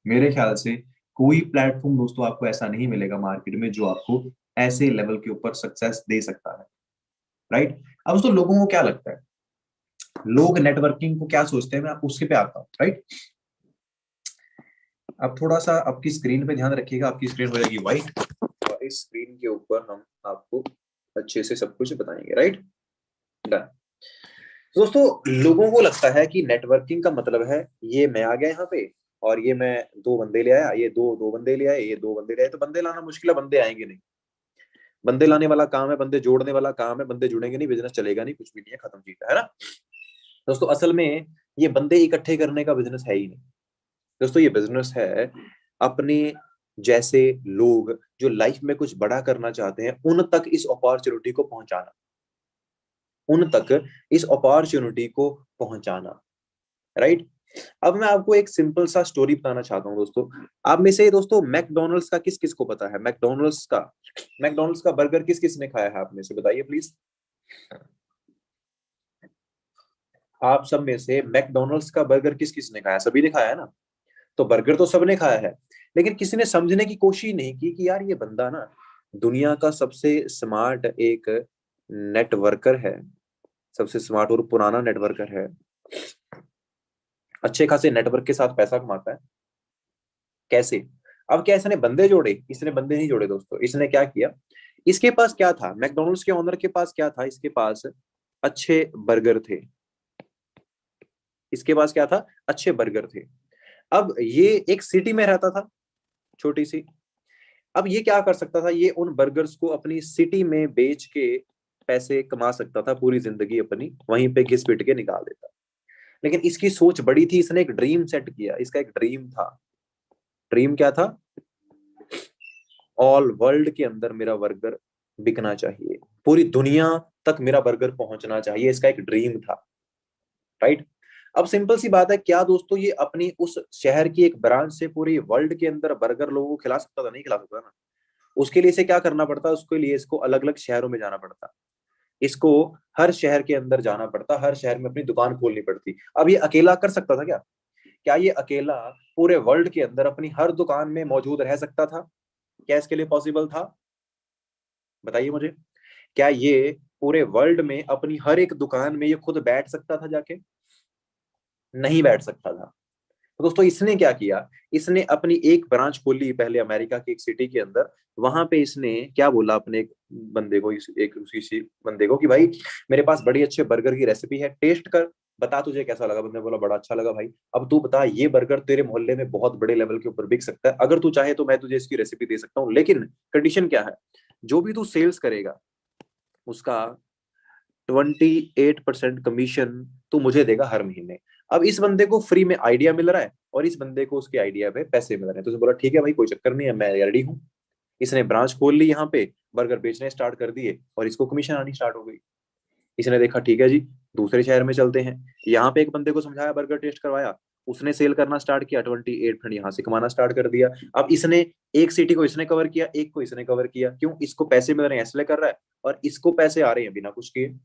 मेरे ख्याल से कोई प्लेटफॉर्म दोस्तों आपको ऐसा नहीं मिलेगा मार्केट में जो आपको ऐसे लेवल के ऊपर सक्सेस दे सकता है। राइट, अब दोस्तों लोगों को क्या लगता है, लोग नेटवर्किंग को क्या सोचते हैं, मैं आप उसके पे आता हूँ। राइट, अब थोड़ा सा आपकी स्क्रीन पे ध्यान रखिएगा, आपकी स्क्रीन हो जाएगी व्हाइट और इस स्क्रीन के ऊपर हम आपको अच्छे से सब कुछ बताएंगे। Right, done. दोस्तों, लोगों को लगता है कि नेटवर्किंग का मतलब है ये मैं आ गया यहाँ पे और ये मैं 2 बंदे ले आया, ये दो बंदे ले आए, ये 2 बंदे ले आए। तो बंदे लाना मुश्किल है, बंदे आएंगे नहीं। बंदे लाने वाला काम है, बंदे जोड़ने वाला काम है, बंदे जुड़ेंगे नहीं, बिजनेस चलेगा नहीं, कुछ भी नहीं है, खत्म चीज है ना। दोस्तों, असल में ये बंदे इकट्ठे करने का बिजनेस है ही नहीं। दोस्तों, ये बिजनेस है अपने जैसे लोग जो लाइफ में कुछ बड़ा करना चाहते हैं उन तक इस अपॉर्चुनिटी को पहुंचाना, उन तक इस अपॉर्चुनिटी को पहुंचाना। राइट, अब मैं आपको एक सिंपल सा स्टोरी बताना चाहता हूं। दोस्तों, आप में से दोस्तों मैकडॉनल्ड्स का किस किस को पता है? मैकडॉनल्ड्स का बर्गर किस किस ने खाया है? आप में से बताइए प्लीज। आप सब में से मैकडॉनल्ड्स का बर्गर किस किस ने खाया? सभी ने खाया है ना। तो बर्गर तो सबने खाया है, लेकिन किसी ने समझने की कोशिश नहीं की कि यार ये बंदा ना दुनिया का सबसे स्मार्ट एक नेटवर्कर है, सबसे स्मार्ट और पुराना नेटवर्कर है, अच्छे खासे नेटवर्क के साथ पैसा कमाता है। कैसे? अब क्या इसने बंदे जोड़े? इसने बंदे नहीं जोड़े दोस्तों। इसने क्या किया, इसके पास क्या था, मैकडोनल्ड्स के ओनर के पास क्या था, इसके पास अच्छे बर्गर थे। इसके पास क्या था, अच्छे बर्गर थे। अब ये एक सिटी में रहता था, छोटी सी। अब ये क्या कर सकता था, ये उन बर्गर्स को अपनी सिटी में बेच के पैसे कमा सकता था, पूरी जिंदगी अपनी वहीं पे घिस पिट के निकाल देता। लेकिन इसकी सोच बड़ी थी, इसने एक ड्रीम सेट किया। इसका एक ड्रीम था। ड्रीम क्या था? ऑल वर्ल्ड के अंदर मेरा बर्गर बिकना चाहिए, पूरी दुनिया तक मेरा बर्गर पहुंचना चाहिए। इसका एक ड्रीम था, राइट। अब सिंपल सी बात है, क्या दोस्तों ये अपनी उस शहर की एक ब्रांच से पूरी वर्ल्ड के अंदर बर्गर लोगों को खिला सकता था? नहीं खिला सकता ना। उसके लिए इसे क्या करना पड़ता, उसके लिए इसको अलग अलग शहरों में जाना पड़ता, इसको हर शहर के अंदर जाना पड़ता, हर शहर में अपनी दुकान खोलनी पड़ती। अब ये अकेला कर सकता था क्या? क्या ये अकेला पूरे वर्ल्ड के अंदर अपनी हर दुकान में मौजूद रह सकता था? क्या इसके लिए पॉसिबल था? बताइए मुझे। क्या ये पूरे वर्ल्ड में अपनी हर एक दुकान में ये खुद बैठ सकता था जाके? नहीं बैठ सकता था। तो दोस्तों इसने क्या किया, इसने अपनी एक ब्रांच खोली पहले अमेरिका की एक सिटी के अंदर। वहां पे इसने क्या बोला अपने एक बंदे को, एक उसी बंदे को कि भाई मेरे पास बड़ी अच्छे बर्गर की रेसिपी है, टेस्ट कर, बता तुझे कैसा लगा। बंदे ने बोला बड़ा अच्छा लगा भाई। अब तू बता, ये बर्गर तेरे मोहल्ले में बहुत बड़े लेवल के ऊपर बिक सकता है, अगर तू चाहे तो मैं तुझे इसकी रेसिपी दे सकता हूँ, लेकिन कंडीशन क्या है, जो भी तू सेल्स करेगा उसका 28% कमीशन तू मुझे देगा हर महीने। अब इस बंदे को फ्री में आइडिया मिल रहा है और इस बंदे को उसके आइडिया पे पैसे मिल रहे हैं, तो उसने बोला ठीक है भाई कोई चक्कर नहीं है, मैं रेडी हूँ। इसने ब्रांच खोल ली, यहाँ पे बर्गर बेचने स्टार्ट कर दिए और इसको कमीशन आनी स्टार्ट हो गई। इसने देखा ठीक है जी, दूसरे शहर में चलते हैं। यहाँ पे एक बंदे को समझाया, बर्गर टेस्ट करवाया, उसने सेल करना स्टार्ट किया, 28% यहाँ से कमाना स्टार्ट कर दिया। अब इसने एक सिटी को इसने कवर किया, एक को इसने कवर किया। क्यों? इसको पैसे मिल रहे हैं इसलिए कर रहा है, और इसको पैसे आ रहे हैं बिना कुछ किए।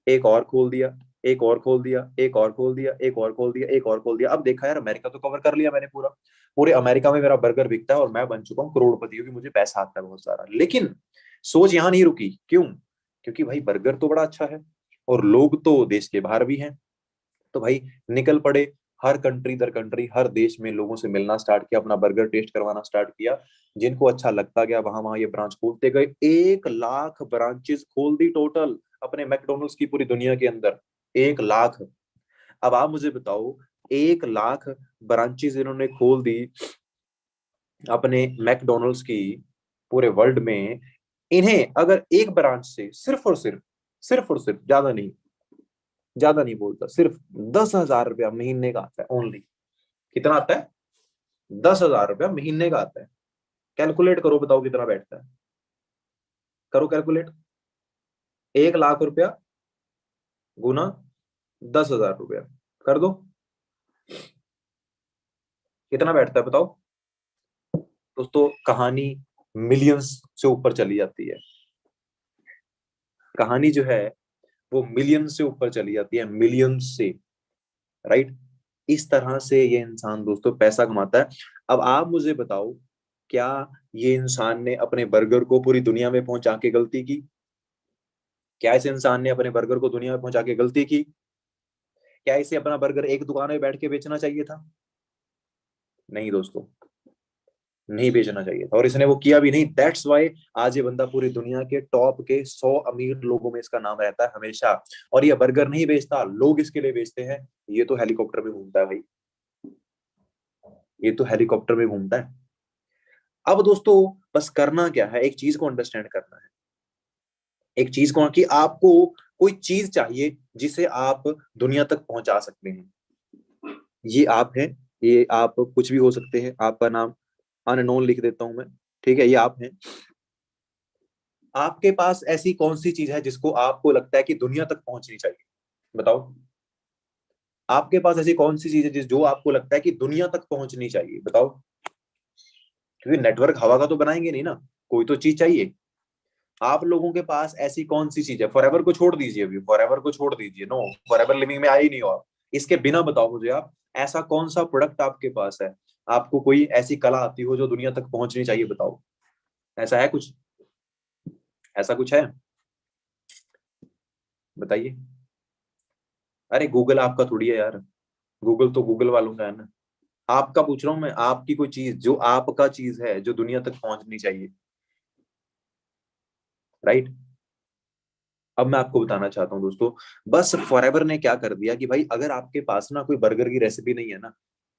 एक और खोल दिया, एक और खोल दिया, एक और खोल दिया, एक और खोल दिया, एक और खोल दिया। अब देखा यार अमेरिका तो कवर कर लिया मैंने पूरा, पूरे अमेरिका में मेरा बर्गर बिकता है और मैं बन चुका हूँ करोड़पति, क्योंकि मुझे पैसा आता है बहुत सारा। लेकिन सोच यहाँ नहीं रुकी। क्यों? क्योंकि भाई बर्गर तो बड़ा अच्छा है और लोग तो देश के बाहर भी हैं। तो भाई निकल पड़े, हर कंट्री दर कंट्री, हर देश में लोगों से मिलना स्टार्ट किया, अपना बर्गर टेस्ट करवाना स्टार्ट किया। जिनको अच्छा लगता गया वहां वहां ये ब्रांच खोलते गए। 1 लाख ब्रांचेस खोल दी टोटल अपने मैकडोनल्ड्स की पूरी दुनिया के अंदर। 1 लाख। अब आप मुझे बताओ, 1 लाख ब्रांचेस इन्होंने खोल दी अपने मैकडोनल्ड्स की पूरे वर्ल्ड में। इन्हें अगर एक ब्रांच से सिर्फ और सिर्फ ज्यादा नहीं बोलता, सिर्फ 10,000 रुपया महीने का आता है ओनली। कितना आता है? 10,000 रुपया महीने का आता है। कैलकुलेट करो, बताओ कितना बैठता है, करो कैलकुलेट। 1 लाख रुपया गुना 10,000 रुपया कर दो, कितना बैठता है बताओ दोस्तों। कहानी मिलियंस से ऊपर चली जाती है। कहानी जो है वो मिलियन से ऊपर चली जाती है, मिलियन से, राइट। इस तरह से ये इंसान दोस्तों पैसा कमाता है। अब आप मुझे बताओ, क्या ये इंसान ने अपने बर्गर को पूरी दुनिया में पहुंचा के गलती की? क्या इस इंसान ने अपने बर्गर को दुनिया में पहुंचा के गलती की? क्या इसे अपना बर्गर एक दुकान में बैठ के बेचना चाहिए था? नहीं दोस्तों, नहीं बेचना चाहिए था, और इसने वो किया भी नहीं। दैट्स वाई आज ये बंदा पूरी दुनिया के टॉप के 100 अमीर लोगों में इसका नाम रहता है हमेशा। और ये बर्गर नहीं बेचता, लोग इसके लिए बेचते हैं। ये तो हेलीकॉप्टर में घूमता है भाई, ये तो हेलीकॉप्टर में घूमता है। अब दोस्तों बस करना क्या है, एक चीज को अंडरस्टैंड करना है, एक चीज को, कि आपको कोई चीज चाहिए जिसे आप दुनिया तक पहुंचा सकते हैं। ये आप हैं, ये आप कुछ भी हो सकते हैं, आपका नाम अननोन लिख देता हूं मैं, ठीक है, ये आप हैं। आपके पास ऐसी कौन सी चीज है जिसको आपको लगता है कि दुनिया तक पहुंचनी चाहिए? बताओ, आपके पास ऐसी कौन सी चीज है जो आपको लगता है कि दुनिया तक पहुंचनी चाहिए? बताओ। क्योंकि नेटवर्क हवा का तो बनाएंगे नहीं ना, कोई तो चीज चाहिए। आप लोगों के पास ऐसी कौन सी चीज है? फॉरएवर को छोड़ दीजिए, अभी फॉरएवर को छोड़ दीजिए, नो, फॉरएवर लिविंग में आए ही नहीं हो आप। इसके बिना बताओ मुझे आप, ऐसा कौन सा प्रोडक्ट आपके पास है आपको कोई ऐसी कला आती हो जो दुनिया तक पहुंचनी चाहिए, बताओ, ऐसा है कुछ? ऐसा कुछ है? बताइए। अरे गूगल आपका थोड़ी है यार, गूगल तो गूगल वालों का है ना। आपका पूछ रहा हूं मैं, आपकी कोई चीज जो आपका चीज है जो दुनिया तक पहुंचनी चाहिए, राइट? अब मैं आपको बताना चाहता हूँ दोस्तों, बस फॉरएवर ने क्या कर दिया कि भाई अगर आपके पास ना कोई बर्गर की रेसिपी नहीं है ना,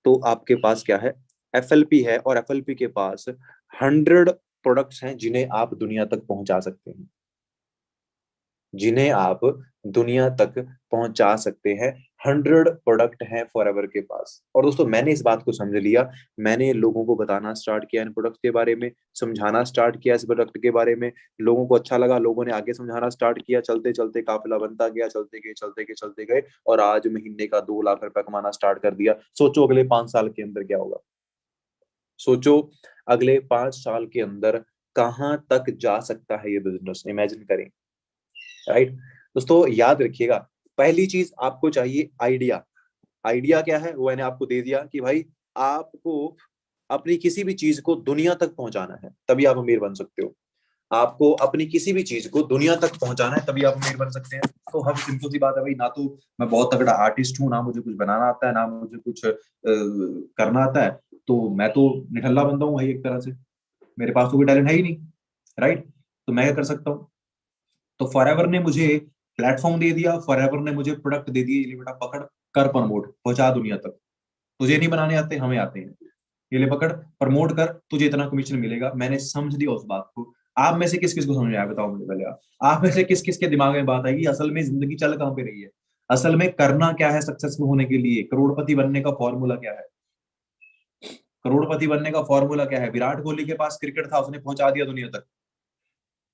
तो आपके पास क्या है, एफएलपी है, और एफएलपी के पास 100 प्रोडक्ट्स हैं जिन्हें आप दुनिया तक पहुंचा सकते हैं, जिन्हें आप दुनिया तक पहुंचा सकते हैं। 100 प्रोडक्ट हैं फॉरएवर के पास। और दोस्तों मैंने इस बात को समझ लिया, मैंने लोगों को बताना स्टार्ट किया इन प्रोडक्ट के बारे में, समझाना स्टार्ट किया इस प्रोडक्ट के बारे में, लोगों को अच्छा लगा, लोगों ने आगे समझाना स्टार्ट किया, चलते चलते काफिला बनता गया, चलते गए चलते गए चलते गए, और आज महीने का 2 लाख रुपए कमाना स्टार्ट कर दिया। सोचो अगले 5 साल के अंदर क्या होगा, सोचो अगले 5 साल के अंदर कहाँ तक जा सकता है ये बिजनेस, इमेजिन करें, राइट? दोस्तों याद रखिएगा, पहली चीज आपको चाहिए आइडिया। आइडिया क्या है, वो मैंने आपको दे दिया कि भाई आपको अपनी किसी भी चीज को दुनिया तक पहुंचाना है, तभी आप अमीर बन सकते हो। आपको अपनी किसी भी चीज को दुनिया तक पहुंचाना है, तभी आप अमीर बन सकते हैं। तो हम सिंपल सी बात है भाई, ना तो मैं बहुत तगड़ा आर्टिस्ट हूँ, ना मुझे कुछ बनाना आता है, ना मुझे कुछ करना आता है, तो मैं तो निठल्ला बंदा हूँ भाई एक तरह से, मेरे पास तो कोई टैलेंट है ही नहीं, राइट? तो मैं क्या कर सकता हूँ? तो फॉरएवर ने मुझे प्लेटफॉर्म दे दिया, फॉरएवर ने मुझे प्रोडक्ट दे दिए, ये ले बेटा पकड़, कर प्रमोट, पहुंचा दुनिया तक। तुझे नहीं बनाने आते, हमें आते हैं, ये ले पकड़, प्रमोट कर, तुझे इतना कमीशन मिलेगा। मैंने समझ लिया उस बात को। आप में से किस किस को समझ में आया, बताओ मुझे पहले आप में से किस किस के दिमाग में बात आएगी असल में जिंदगी चल कहां पे रही है, असल में करना क्या है सक्सेसफुल होने के लिए, करोड़पति बनने का फॉर्मूला क्या है? करोड़पति बनने का फॉर्मूला क्या है? विराट कोहली के पास क्रिकेट था, उसने पहुंचा दिया दुनिया तक।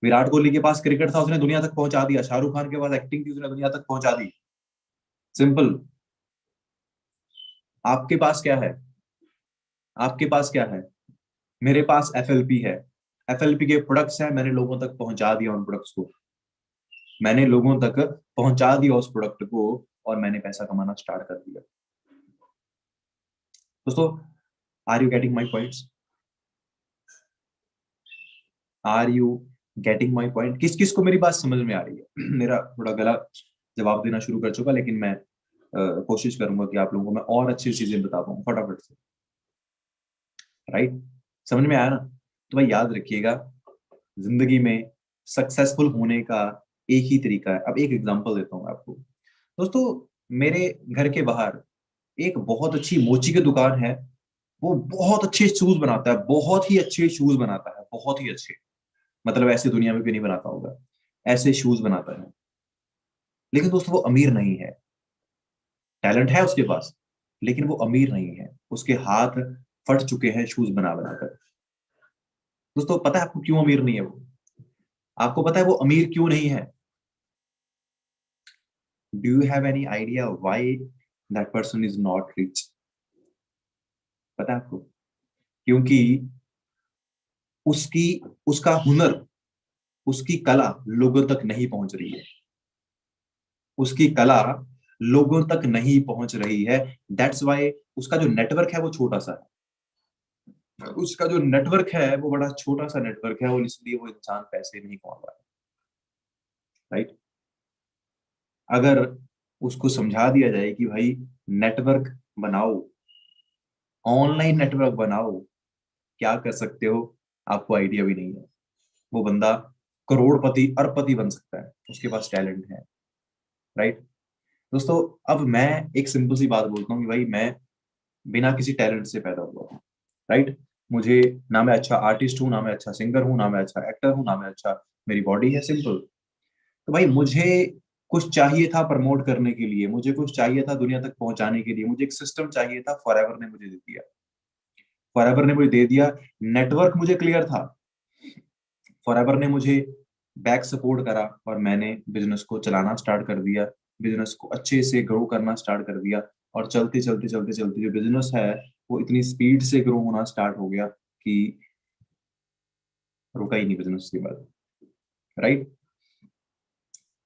विराट कोहली के पास क्रिकेट था, उसने दुनिया तक पहुंचा दिया। शाहरुख खान के पास एक्टिंग थी, उसने दुनिया तक पहुंचा दी। सिंपल। आपके पास क्या है? आपके पास क्या है? मेरे पास एफएलपी है, एफएलपी के प्रोडक्ट्स हैं, मैंने लोगों तक पहुंचा दिया उन प्रोडक्ट्स को, मैंने लोगों तक पहुंचा दिया उस प्रोडक्ट को, और मैंने पैसा कमाना स्टार्ट कर दिया। दोस्तों are you getting my points? Are you getting my point? किस किस को मेरी बात समझ में आ रही है? मेरा थोड़ा गला जवाब देना शुरू कर चुका, लेकिन मैं कोशिश करूंगा कि आप लोगों को मैं और अच्छी चीजें बता पाऊँ फटाफट से, राइट? समझ में आया ना? तो भाई याद रखिएगा, जिंदगी में सक्सेसफुल होने का एक ही तरीका है। अब एक एग्जांपल देता हूँ आपको। दोस्तों मेरे घर के बाहर एक बहुत अच्छी मोची की दुकान है, वो बहुत अच्छे शूज बनाता है, बहुत ही अच्छे शूज बनाता है, बहुत ही अच्छे, मतलब ऐसे दुनिया में भी नहीं बनाता होगा, ऐसे शूज बनाता है। लेकिन दोस्तों वो अमीर नहीं है, टैलेंट है उसके पास, लेकिन वो अमीर नहीं है, उसके हाथ फट चुके हैं शूज बना बनाकर। दोस्तों पता है आपको क्यों अमीर नहीं है वो? आपको पता है वो अमीर क्यों नहीं है? Do you have any idea why that person is not rich? पता है आपको? क्योंकि उसकी उसका हुनर, उसकी कला लोगों तक नहीं पहुंच रही है, उसकी कला लोगों तक नहीं पहुंच रही है। दैट्स वाई उसका जो नेटवर्क है वो छोटा सा है, उसका जो नेटवर्क है वो बड़ा छोटा सा नेटवर्क है, और इसलिए वो इंसान पैसे नहीं कमा पा रहा, राइट? अगर उसको समझा दिया जाए कि भाई नेटवर्क बनाओ, ऑनलाइन नेटवर्क बनाओ, क्या कर सकते हो, आपको आइडिया भी नहीं है। वो बंदा करोड़पति अरबपति बन सकता है, उसके पास टैलेंट है, राइट? दोस्तों अब मैं एक सिंपल सी बात बोलता हूँ कि भाई मैं बिना किसी टैलेंट से पैदा हुआ हूँ, राइट? मुझे ना मैं अच्छा आर्टिस्ट हूँ, ना मैं अच्छा सिंगर हूँ, ना मैं अच्छा एक्टर हूँ, ना मैं अच्छा मेरी बॉडी है, सिंपल। तो भाई मुझे कुछ चाहिए था प्रमोट करने के लिए, मुझे कुछ चाहिए था दुनिया तक पहुंचाने के लिए, मुझे एक सिस्टम चाहिए था, फॉरएवर ने मुझे दे दिया, फॉरएवर ने मुझे दे दिया। नेटवर्क मुझे क्लियर था, फॉरएवर ने मुझे बैक सपोर्ट करा, और मैंने बिजनेस को चलाना स्टार्ट कर दिया, बिजनेस को अच्छे से ग्रो करना स्टार्ट कर दिया, और चलते चलते चलते चलते जो बिजनेस है वो इतनी स्पीड से ग्रो होना स्टार्ट हो गया कि रुका ही नहीं बिजनेस के बाद, राइट?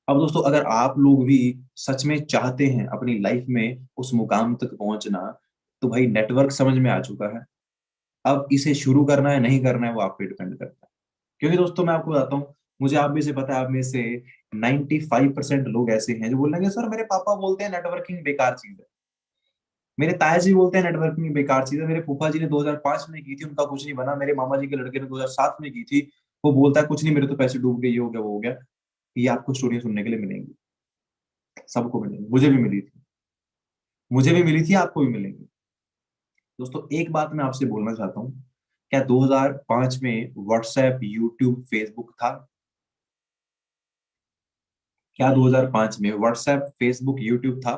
अब दोस्तों अगर आप लोग भी सच में चाहते हैं अपनी लाइफ में उस मुकाम तक पहुंचना, तो भाई नेटवर्क समझ में आ चुका है, अब इसे शुरू करना है नहीं करना है वो आप पे डिपेंड करता है। क्योंकि दोस्तों मैं आपको बताता हूँ, मुझे आप में से पता है, आप में से 95% लोग ऐसे हैं जो बोलेंगे सर मेरे पापा बोलते हैं नेटवर्किंग बेकार चीज है, मेरे ताया जी बोलते हैं नेटवर्किंग बेकार चीज है, मेरे फूफा जी ने 2005 में की थी उनका कुछ नहीं बना, मेरे मामा जी के लड़के ने 2007 में की थी, वो बोलता है कुछ नहीं मेरे तो पैसे डूब गए, ये हो गया वो हो गया। ये आपको स्टोरी सुनने के लिए मिलेंगी, सबको मिलेंगी, मुझे भी मिली थी, मुझे भी मिली थी, आपको भी मिलेंगी। दोस्तों एक बात मैं आपसे बोलना चाहता हूँ, क्या 2005 में व्हाट्सएप, यूट्यूब, फेसबुक था? क्या 2005 में व्हाट्सएप, फेसबुक, यूट्यूब था?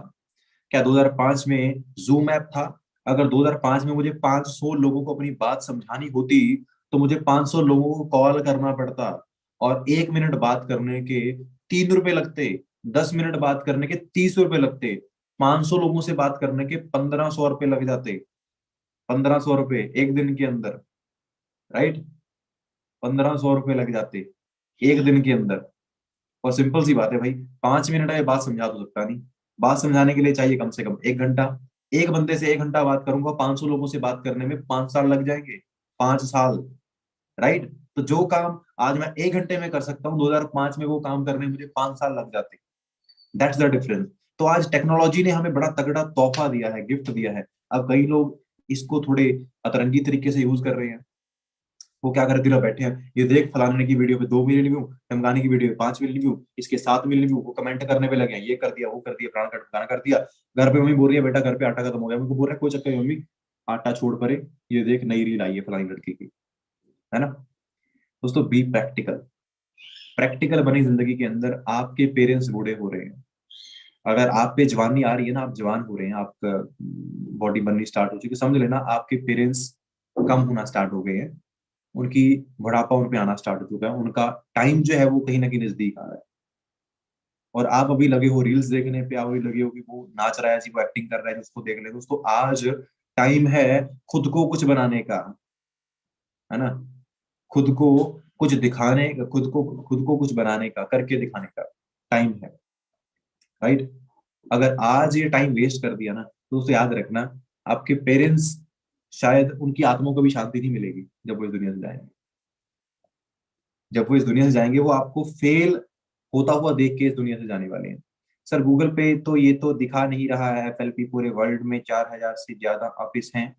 क्या 2005 में जूम ऐप था? अगर 2005 में मुझे 500 लोगों को अपनी बात समझानी होती तो मुझे 500 लोगों को कॉल करना पड़ता, और 1 मिनट बात करने के 3 रुपए लगते, 10 मिनट बात करने के 30 रुपए लगते, 500 लोगों से बात करने के 1500 रुपए लग जाते, 1500 रुपए एक दिन के अंदर, राइट? 1500 रुपए लग जाते एक दिन के अंदर। और सिंपल सी बात है भाई, 5 मिनट में बात समझा तो सकता नहीं, बात समझाने के लिए चाहिए कम से कम 1 घंटा। एक बंदे से 1 घंटा बात करूंगा, 500 लोगों से बात करने में 5 साल लग जाएंगे, 5 साल, राइट? तो जो काम आज मैं 1 घंटे में कर सकता हूँ, 2005 में वो काम करने में मुझे 5 साल लग जाते। That's the difference. तो आज टेक्नोलॉजी ने हमें बड़ा तगड़ा तोहफा दिया है, गिफ्ट दिया है। अब कई लोग इसको थोड़े अतरंगी तरीके से यूज कर रहे हैं। वो क्या करते रहो, बैठे हैं, ये देख फलाने की वीडियो पे 2 मिलियन व्यू, ढमकाने की वीडियो पे 5 मिलियन व्यू, इसके 7 मिलियन व्यू, वो कमेंट करने पे लगे हैं, ये कर दिया वो कर दिया, प्राण गाना कर दिया। घर पे मम्मी बोल रही है बेटा घर पे आटा खत्म हो गया, मुझको बोल रहा है कोई चक्कर नहीं मम्मी, आटा छोड़ परे, ये देख नई रील आई है फलानी लड़की की, है ना? दोस्तों बी प्रैक्टिकल, प्रैक्टिकल बनी जिंदगी के अंदर। आपके पेरेंट्स बूढ़े हो रहे हैं, अगर आप पे जवानी आ रही है ना, आप जवान हो रहे हैं, आपका बॉडी बननी स्टार्ट हो चुकी है, समझ लेना आपके पेरेंट्स कम होना स्टार्ट हो गए हैं, उनकी बुढ़ापा उन पे आना स्टार्ट हो चुका है, उनका टाइम जो है वो कहीं ना कहीं नजदीक आ रहा है। और आप अभी लगे हो रील्स देखने पे, आप अभी लगे हो कि वो नाच रहा है ऐसी, वो एक्टिंग कर रहा है उसको देख ले। दोस्तों आज टाइम है खुद को कुछ बनाने का, है ना? खुद को कुछ दिखाने का, खुद को कुछ बनाने का, करके दिखाने का टाइम है, राइट? अगर आज ये टाइम वेस्ट कर दिया ना, तो उसे याद रखना, आपके पेरेंट्स शायद उनकी आत्मा को भी शांति नहीं मिलेगी जब वो इस दुनिया से जाएंगे। जब वो इस दुनिया से जाएंगे वो आपको फेल होता हुआ देख के इस दुनिया से जाने वाले हैं। सर गूगल पे तो ये तो दिखा नहीं रहा है, एफएलपी पूरे वर्ल्ड में 4000 से ज्यादा ऑफिस हैं।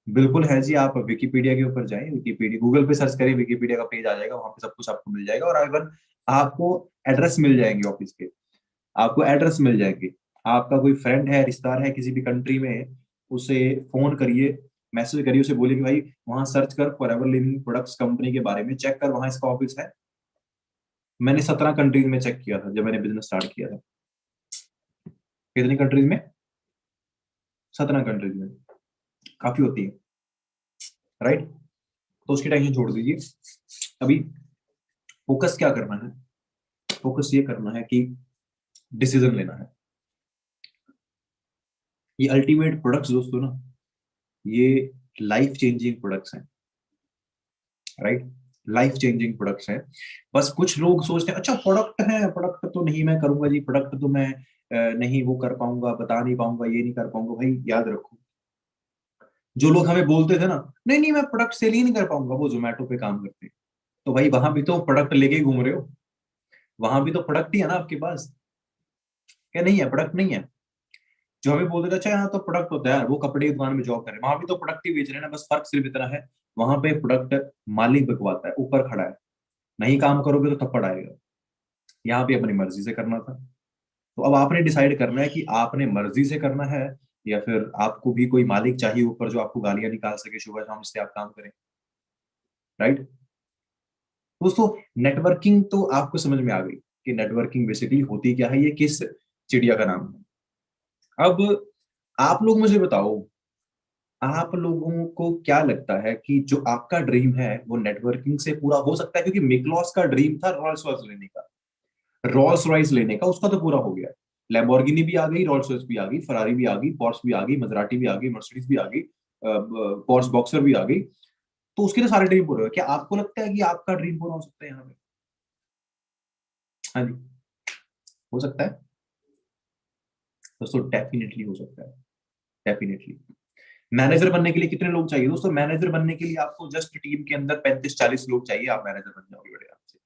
बिल्कुल है जी, आप विकिपीडिया के ऊपर जाएं, विकिपीडिया गूगल पे सर्च करें, विकिपीडिया का पेज आ जाएगा, वहां पे सब कुछ आपको मिल जाएगा। और इवन आपको एड्रेस मिल जाएंगे ऑफिस के, आपको एड्रेस मिल जाएंगे। आपका कोई फ्रेंड है, रिश्तेदार है किसी भी कंट्री में, उसे फोन करिए, मैसेज करिए, उसे बोलिए कि भाई वहां सर्च कर फॉरएवर लिविंग प्रोडक्ट्स कंपनी के बारे में, चेक कर वहां इसका ऑफिस है। मैंने 17 कंट्रीज में चेक किया था जब मैंने बिजनेस स्टार्ट किया था। कितनी कंट्रीज में? 17 कंट्रीज में, काफी होती है, राइट? तो उसकी टेंशन छोड़ दीजिए। अभी फोकस क्या करना है? फोकस ये करना है कि डिसीजन लेना है। ये अल्टीमेट प्रोडक्ट्स दोस्तों ना, ये लाइफ चेंजिंग प्रोडक्ट्स हैं, राइट? लाइफ चेंजिंग प्रोडक्ट्स हैं। बस कुछ लोग सोचते हैं अच्छा प्रोडक्ट है, प्रोडक्ट तो नहीं मैं करूंगा जी, प्रोडक्ट तो मैं नहीं वो कर पाऊंगा, बता नहीं पाऊंगा, ये नहीं कर पाऊंगा। भाई याद रखो, जो लोग हमें बोलते थे ना, नहीं नहीं मैं प्रोडक्ट सेल ही नहीं कर पाऊंगा, वो जोमेटो पे काम करते हैं। तो भाई वहां भी तो प्रोडक्ट लेके ही घूम रहे हो, वहां भी तो प्रोडक्ट ही है ना आपके पास, क्या नहीं है? प्रोडक्ट नहीं है? जो हमें बोलते थे अच्छा यहाँ तो प्रोडक्ट होता है यार, वो कपड़े की दुकान में जॉब कर रहे हैं, वहां भी तो प्रोडक्ट ही बेच रहे हैं ना, बस फर्क सिर्फ इतना है, वहां पे प्रोडक्ट मालिक बिकवाता है, ऊपर खड़ा है, नहीं काम करोगे तो थप्पड़ आएगा। यहाँ पे अपनी मर्जी से करना था। तो अब आपने डिसाइड करना है कि आपने मर्जी से करना है, या फिर आपको भी कोई मालिक चाहिए ऊपर जो आपको गालियां निकाल सके सुबह शाम, इससे आप काम करें, राइट? दोस्तों नेटवर्किंग तो आपको समझ में आ गई कि नेटवर्किंग बेसिकली होती क्या है, ये किस चिड़िया का नाम है। अब आप लोग मुझे बताओ, आप लोगों को क्या लगता है कि जो आपका ड्रीम है वो नेटवर्किंग से पूरा हो सकता है? क्योंकि मिकलॉस का ड्रीम था रॉल्स रॉयस लेने का, रॉल्स रॉयस लेने का, उसका तो पूरा हो गया। लैम्बोर्गिनी भी आ गई, रॉल्स रॉयस भी आ गई, फरारी भी आ गई, पोर्श भी आ गई, मजराटी भी आ गई, मर्सिडीज भी आ गई, पोर्श बॉक्सर भी आ गई। तो उसके लिए सारे ड्रीम पूरे हो गए। क्या आपको लगता है कि आपका ड्रीम पूरा हो सकता है यहाँ पे? हाँ जी, हो सकता है दोस्तों, डेफिनेटली हो सकता है, डेफिनेटली। मैनेजर बनने के लिए कितने लोग चाहिए दोस्तों? मैनेजर बनने के लिए आपको जस्ट टीम के अंदर 35-40 लोग चाहिए, आप मैनेजर बन जाओगे बड़े आराम से।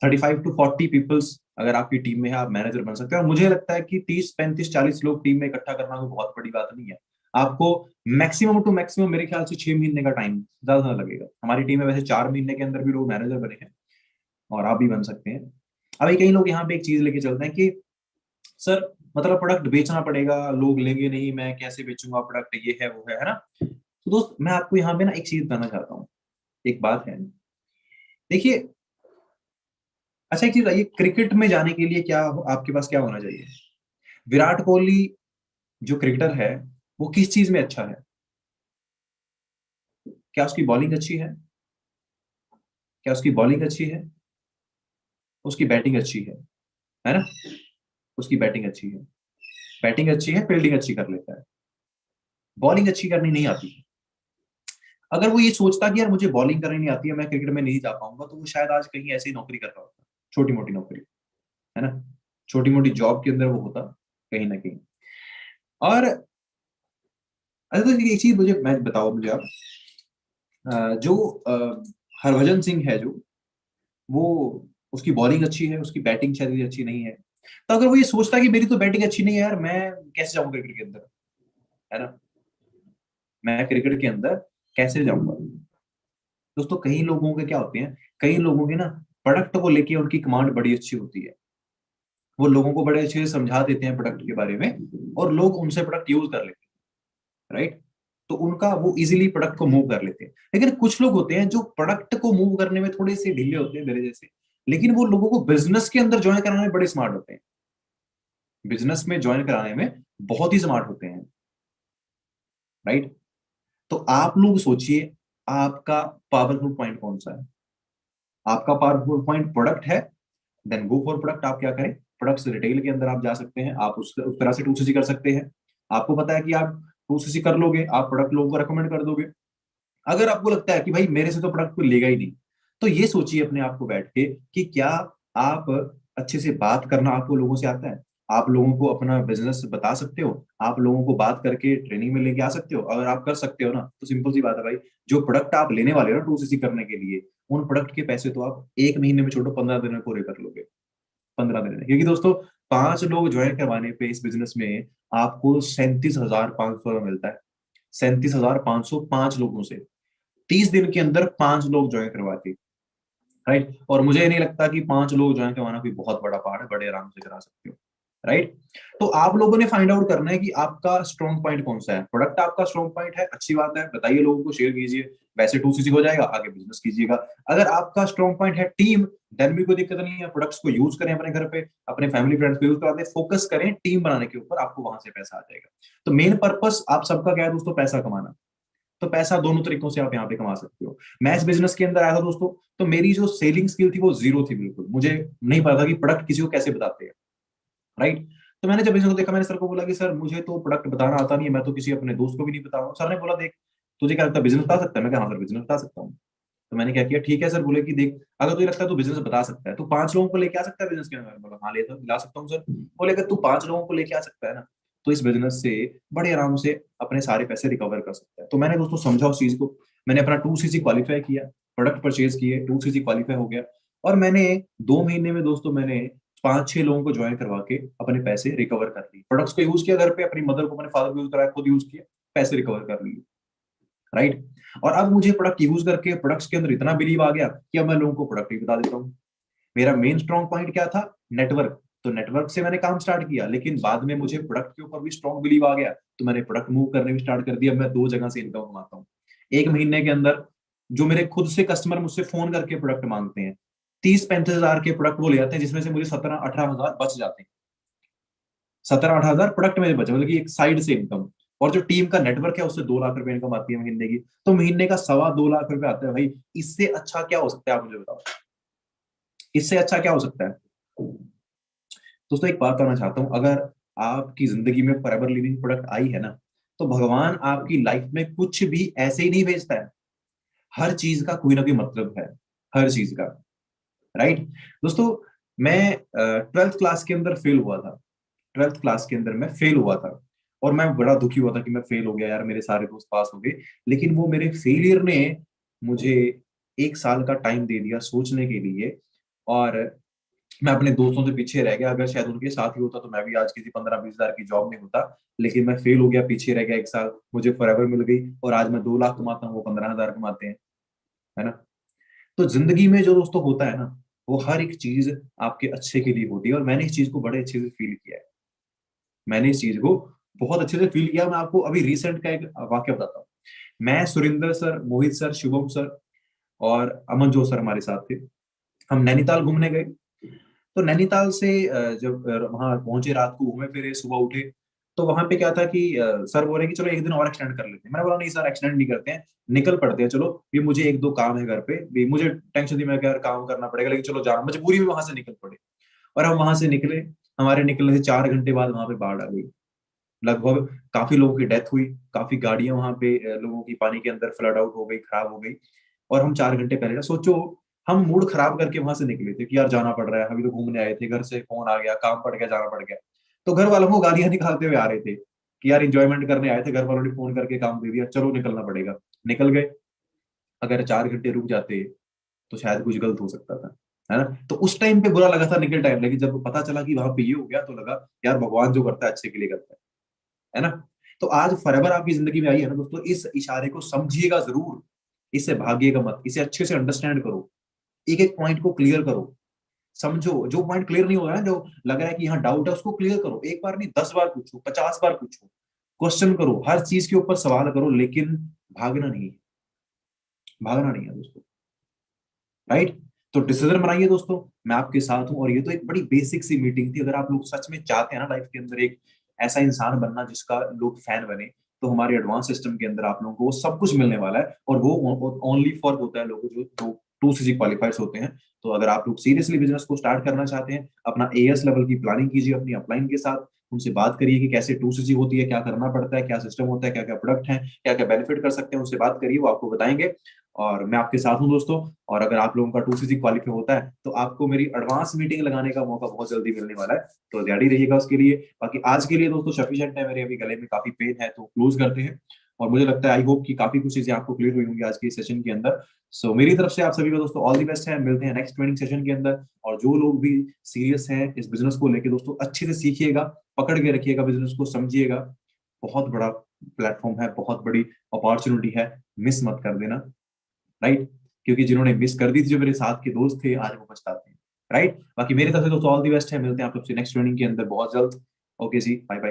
35 to 40 पीपल्स अगर आपकी टीम में है, आप मैनेजर बन सकते हैं। और मुझे लगता है कि 30-35-40 लोग टीम में इकट्ठा करना कोई बहुत बड़ी बात नहीं है। आपको मैक्सिमम टू मैक्सिमम मेरे ख्याल से 6 महीने का टाइम ज्यादा लगेगा। हमारी टीम में वैसे 4 महीने के अंदर भी लोग मैनेजर बने हैं, और आप भी बन सकते हैं। अभी कई लोग यहाँ पे एक चीज लेके चलते हैं कि सर मतलब प्रोडक्ट बेचना पड़ेगा, लोग लेंगे नहीं, मैं कैसे बेचूंगा प्रोडक्ट, ये है वो है ना। तो दोस्त मैं आपको यहाँ पे ना एक चीज बताना चाहता हूँ, एक बात है। देखिए, अच्छा एक चीज बताइए, क्रिकेट में जाने के लिए क्या आपके पास क्या होना चाहिए? विराट कोहली जो क्रिकेटर है वो किस चीज में अच्छा है? क्या उसकी बॉलिंग अच्छी है? क्या उसकी बॉलिंग अच्छी है? उसकी बैटिंग अच्छी है ना? उसकी बैटिंग अच्छी है, बैटिंग अच्छी है, फील्डिंग अच्छी कर लेता है, बॉलिंग अच्छी करनी नहीं आती। अगर वो ये सोचता कि यार मुझे बॉलिंग करनी नहीं आती है, मैं क्रिकेट में नहीं जा पाऊंगा, तो वो शायद आज कहीं ऐसी नौकरी कर रहा होता, छोटी मोटी नौकरी, है ना, छोटी मोटी जॉब के अंदर वो होता कहीं ना कहीं। और अच्छा तो एक चीज मुझे मैं बताओ मुझे आप, जो हरभजन सिंह है जो, वो उसकी बॉलिंग अच्छी है, उसकी बैटिंग शायद अच्छी नहीं है, तो अगर वो ये सोचता कि मेरी तो बैटिंग अच्छी नहीं है यार, मैं कैसे जाऊंगा क्रिकेट के अंदर, है ना, मैं क्रिकेट के अंदर कैसे जाऊंगा? दोस्तों कई लोगों के क्या होते हैं, कई लोगों के ना प्रोडक्ट को लेके उनकी कमांड बड़ी अच्छी होती है, वो लोगों को बड़े अच्छे से समझा देते हैं प्रोडक्ट के बारे में, और लोग उनसे प्रोडक्ट यूज कर लेते हैं, राइट। तो उनका वो इजीली प्रोडक्ट को मूव कर लेते हैं। लेकिन कुछ लोग होते हैं जो प्रोडक्ट को मूव करने में थोड़े से ढीले होते हैं मेरे जैसे, लेकिन वो लोगों को बिजनेस के अंदर ज्वाइन कराने में बड़े स्मार्ट होते हैं, बिजनेस में ज्वाइन कराने में बहुत ही स्मार्ट होते हैं, राइट। तो आप लोग सोचिए आपका पावरफुल पॉइंट कौन सा है? आपका पावरफुल पॉइंट प्रोडक्ट है, देन गो फॉर प्रोडक्ट। आप क्या करें, प्रोडक्ट्स रिटेल के अंदर आप जा सकते हैं, आप उस तरह से 2CC कर सकते हैं। आपको पता है कि आप 2CC कर लोगे, आप प्रोडक्ट लोगों को रेकमेंड कर दोगे। अगर आपको लगता है कि भाई मेरे से तो प्रोडक्ट कोई लेगा ही नहीं, तो ये सोचिए अपने आप को बैठ के कि क्या आप अच्छे से बात करना आपको लोगों से आता है? आप लोगों को अपना बिजनेस बता सकते हो? आप लोगों को बात करके ट्रेनिंग में लेके आ सकते हो? अगर आप कर सकते हो ना, तो सिंपल सी बात है भाई, जो प्रोडक्ट आप लेने वाले हो ना 2CC करने के लिए, उन प्रोडक्ट के पैसे तो आप 1 महीने में छोड़ो 15 दिन में पूरे कर लोगे, 15 दिन में। क्योंकि दोस्तों 5 लोग ज्वाइन करवाने पे इस बिजनेस में आपको 37,500 मिलता है। 37,500 5 लोगों से 30 दिन के अंदर 5 लोग ज्वाइन करवाते, राइट। और मुझे नहीं लगता कि 5 लोग ज्वाइन करवाना कोई बहुत बड़ा पार्ट है, बड़े आराम से करा सकते हो, राइट। तो आप लोगों ने फाइंड आउट करना है कि आपका स्ट्रॉन्ग पॉइंट कौन सा है। प्रोडक्ट आपका स्ट्रॉन्ग पॉइंट है, अच्छी बात है, बताइए लोगों को, शेयर कीजिए, वैसे 2CC हो जाएगा, आगे बिजनेस कीजिएगा। अगर आपका स्ट्रॉन्ग पॉइंट है टीम, देन भी कोई दिक्कत नहीं है, प्रोडक्ट्स को यूज करें अपने घर पे, अपने फैमिली फ्रेंड्स को यूज कराते, फोकस करें टीम बनाने के ऊपर, आपको वहां से पैसा आ जाएगा। तो मेन पर्पस आप सबका क्या है दोस्तों? पैसा कमाना। तो पैसा दोनों तरीकों से आप यहाँ पे कमा सकते हो। मैं इस बिजनेस के अंदर आया था दोस्तों, तो मेरी जो सेलिंग स्किल थी वो जीरो थी, बिल्कुल मुझे नहीं पता था कि प्रोडक्ट किसी को कैसे बताते हैं, राइट। तो मैंने जब बिजनेस को देखा, मैंने सर को बोला कि सर मुझे तो प्रोडक्ट बताना आता नहीं है, मैं तो किसी अपने दोस्त को भी नहीं बता रहा हूँ। सर ने बोला देख तुझे क्या लगता है बिजनेस बता सकता है? मैं कहा हाँ सर बिजनेस बता सकता हूँ। तो मैंने क्या किया, ठीक है सर, बोले कि देख अगर तुझे लगता है तू बिजनेस बता सकता है तो 5 लोगों को लेके आ सकता है बिजनेस के अंदर। बोला हाँ ले ला सकता हूँ सर। बोले अगर तू 5 लोगों को लेके आ सकता है ना, तो इस बिजनेस से बड़े आराम से अपने सारे पैसे रिकवर कर सकता है। तो मैंने दोस्तों समझा उस चीज को, मैंने अपना 2CC क्वालिफाई किया, प्रोडक्ट परचेज किए, 2CC क्वालिफाई हो गया, और मैंने 2 महीने में दोस्तों मैंने 5-6 लोगों को ज्वाइन करवा के अपने पैसे रिकवर कर लिए। प्रोडक्ट्स को यूज किया घर पे, अपनी मदर को, अपने फादर को यूज कराया, खुद यूज किया, पैसे रिकवर कर लिए, राइट। और अब मुझे प्रोडक्ट यूज करके प्रोडक्ट्स के अंदर इतना बिलीव आ गया कि अब मैं लोगों को प्रोडक्ट ही बता देता हूँ। मेरा मेन स्ट्रॉन्ग पॉइंट क्या था? नेटवर्क। तो नेटवर्क से मैंने काम स्टार्ट किया, लेकिन बाद में मुझे प्रोडक्ट के ऊपर भी स्ट्रॉन्ग बिलीव आ गया, तो मैंने प्रोडक्ट मूव करने भी स्टार्ट कर दिया। मैं 2 जगह से इनकम कमाता हूँ 1 महीने के अंदर। जो मेरे खुद से कस्टमर मुझसे फोन करके प्रोडक्ट मांगते हैं, 30-35 हजार के प्रोडक्ट वो ले आते हैं, जिसमें से मुझे 17-18 हजार बच जाते हैं। 17-18 हजार प्रोडक्ट में बचे, मतलब कि एक साइड से इनकम। और जो टीम का नेटवर्क है उससे 2 लाख रुपए इनकम आती है महीने की। तो महीने का 2.25 लाख रुपए आता है भाई। इससे अच्छा क्या हो सकता है, आप मुझे बताओ, इससे अच्छा क्या हो सकता है? दोस्तों एक बात बताना चाहता हूं, अगर आपकी जिंदगी में फॉरएवर लिविंग प्रोडक्ट आई है ना, तो भगवान आपकी लाइफ में कुछ भी ऐसे ही नहीं भेजता है। हर चीज का कोई ना कोई मतलब है, हर चीज का, राइट। दोस्तों मैं 12th क्लास के अंदर फेल हुआ था, 12th क्लास के अंदर मैं फेल हुआ था, और मैं बड़ा दुखी हुआ था कि मैं फेल हो गया यार, मेरे सारे दोस्त पास हो गए। लेकिन वो मेरे फेलियर ने मुझे 1 साल का टाइम दे दिया सोचने के लिए, और मैं अपने दोस्तों से पीछे रह गया। अगर शायद उनके साथ ही होता तो मैं भी आज किसी 15-20 हजार की जॉब में होता, लेकिन मैं फेल हो गया, पीछे रह गया 1 साल, मुझे फॉरएवर मिल गई, और आज मैं 2 लाख कमाता हूँ, वो 15 हजार कमाते हैं, है ना। तो जिंदगी में जो दोस्तों होता है ना, वो हर एक चीज आपके अच्छे के लिए होती है, और मैंने इस चीज को बड़े अच्छे से फील किया है। मैंने इस चीज को बहुत अच्छे से फील किया। मैं आपको अभी रिसेंट का एक वाक्य बताता हूँ। मैं, सुरेंद्र सर, मोहित सर, शुभम सर और अमन जो सर हमारे साथ थे, हम नैनीताल घूमने गए। तो नैनीताल से जब वहां पहुंचे, रात को घूमे फिरे, सुबह उठे, तो वहां पे क्या था कि सर बोले कि चलो एक दिन और एक्सटेंड कर लेते हैं। मैंने बोला नहीं सर, एक्सटेंड नहीं करते हैं, निकल पड़ते हैं, चलो भी मुझे 1-2 काम है घर पे भी, मुझे टेंशन थी, मैं क्या काम करना पड़ेगा, लेकिन चलो जाना, मजबूरी में वहां से निकल पड़े। और हम वहां से निकले, हमारे निकलने से 4 घंटे बाद वहां पे बाढ़ आ गई। लगभग काफी लोगों की डेथ हुई, काफी गाड़ियां वहां पे लोगों की पानी के अंदर फ्लड आउट हो गई, खराब हो गई। और हम 4 घंटे पहले ना, सोचो, हम मूड खराब करके वहां से निकले थे कि यार जाना पड़ रहा है, अभी तो घूमने आए थे, घर से फोन आ गया, काम पड़ गया, जाना पड़ गया। तो घर वालों को गालियां निकालते हुए आ रहे थे कि यार इंजॉयमेंट करने आए थे, घर वालों ने फोन करके काम दे दिया, चलो निकलना पड़ेगा। निकल गए। अगर 4 घंटे रुक जाते तो शायद कुछ गलत हो सकता था, है ना। तो उस टाइम पे बुरा लगा था, निकल टाइम, लेकिन जब पता चला कि वहां पे ये हो गया, तो लगा यार भगवान जो करता है अच्छे के लिए करता है ना। तो आज फॉरएवर आपकी जिंदगी में आई है ना दोस्तों, इस इशारे को समझिएगा जरूर, इससे भागिएगा मत, इसे अच्छे से अंडरस्टैंड करो, एक एक पॉइंट को क्लियर करो, समझो। जो पॉइंट क्लियर नहीं हो रहा है, जो लग रहा है कि यहाँ डाउट है, उसको क्लियर करो। एक बार नहीं, 10 बार पूछो, 50 बार पूछो, क्वेश्चन करो, हर चीज के ऊपर सवाल करो, लेकिन भागना नहीं, भागना नहीं है दोस्तों, राइट। तो डिसीजन बनाइए दोस्तों, मैं आपके साथ हूं। और ये तो एक बड़ी बेसिक सी मीटिंग थी। अगर आप लोग सच में चाहते हैं ना लाइफ के अंदर एक ऐसा इंसान बनना जिसका लोग फैन बने, तो हमारे एडवांस सिस्टम के अंदर आप लोगों को वो सब कुछ मिलने वाला है। और वो ओनली फॉर होता है लोगों जो 2CG क्वालिफाइड होते हैं। तो अगर आप लोग सीरियसली बिजनेस को स्टार्ट करना चाहते हैं, अपना एएस लेवल की प्लानिंग कीजिए अपनी अपलाइन के साथ, उनसे बात करिए कि कैसे 2CG होती है, क्या करना पड़ता है, क्या सिस्टम होता है, क्या क्या प्रोडक्ट है, क्या क्या बेनिफिट कर सकते हैं, उनसे बात करिए, वो आपको बताएंगे। और मैं आपके साथ हूं दोस्तों। और अगर आप लोगों का 2CG क्वालिफाई होता है, तो आपको मेरी एडवांस मीटिंग लगाने का मौका बहुत जल्दी मिलने वाला है, तो रेडी रहिएगा उसके लिए। बाकी आज के लिए दोस्तों सफिशिएंट है, मेरे अभी गले में काफी पेन है, तो क्लोज करते हैं। और मुझे लगता है, आई होप कि काफी कुछ चीजें आपको क्लियर हुई होंगी आज के सेशन के अंदर। सो मेरी तरफ से आप सभी को दोस्तों ऑल द बेस्ट है। मिलते हैं नेक्स्ट ट्रेनिंग सेशन के अंदर। और जो लोग भी सीरियस हैं इस बिजनेस को लेके दोस्तों, अच्छे से सीखिएगा, पकड़ के रखिएगा, बिजनेस को समझिएगा। बहुत बड़ा प्लेटफॉर्म है, बहुत बड़ी अपॉर्चुनिटी है, मिस मत कर देना, राइट। क्योंकि जिन्होंने मिस कर दी थी, जो मेरे साथ के दोस्त थे, आज वो पछताते हैं, राइट। बाकी मेरी तरफ से दोस्तों ऑल दी बेस्ट है। मिलते हैं आप सबसे नेक्स्ट ट्रेनिंग के अंदर बहुत जल्द। ओके जी, बाय बाय।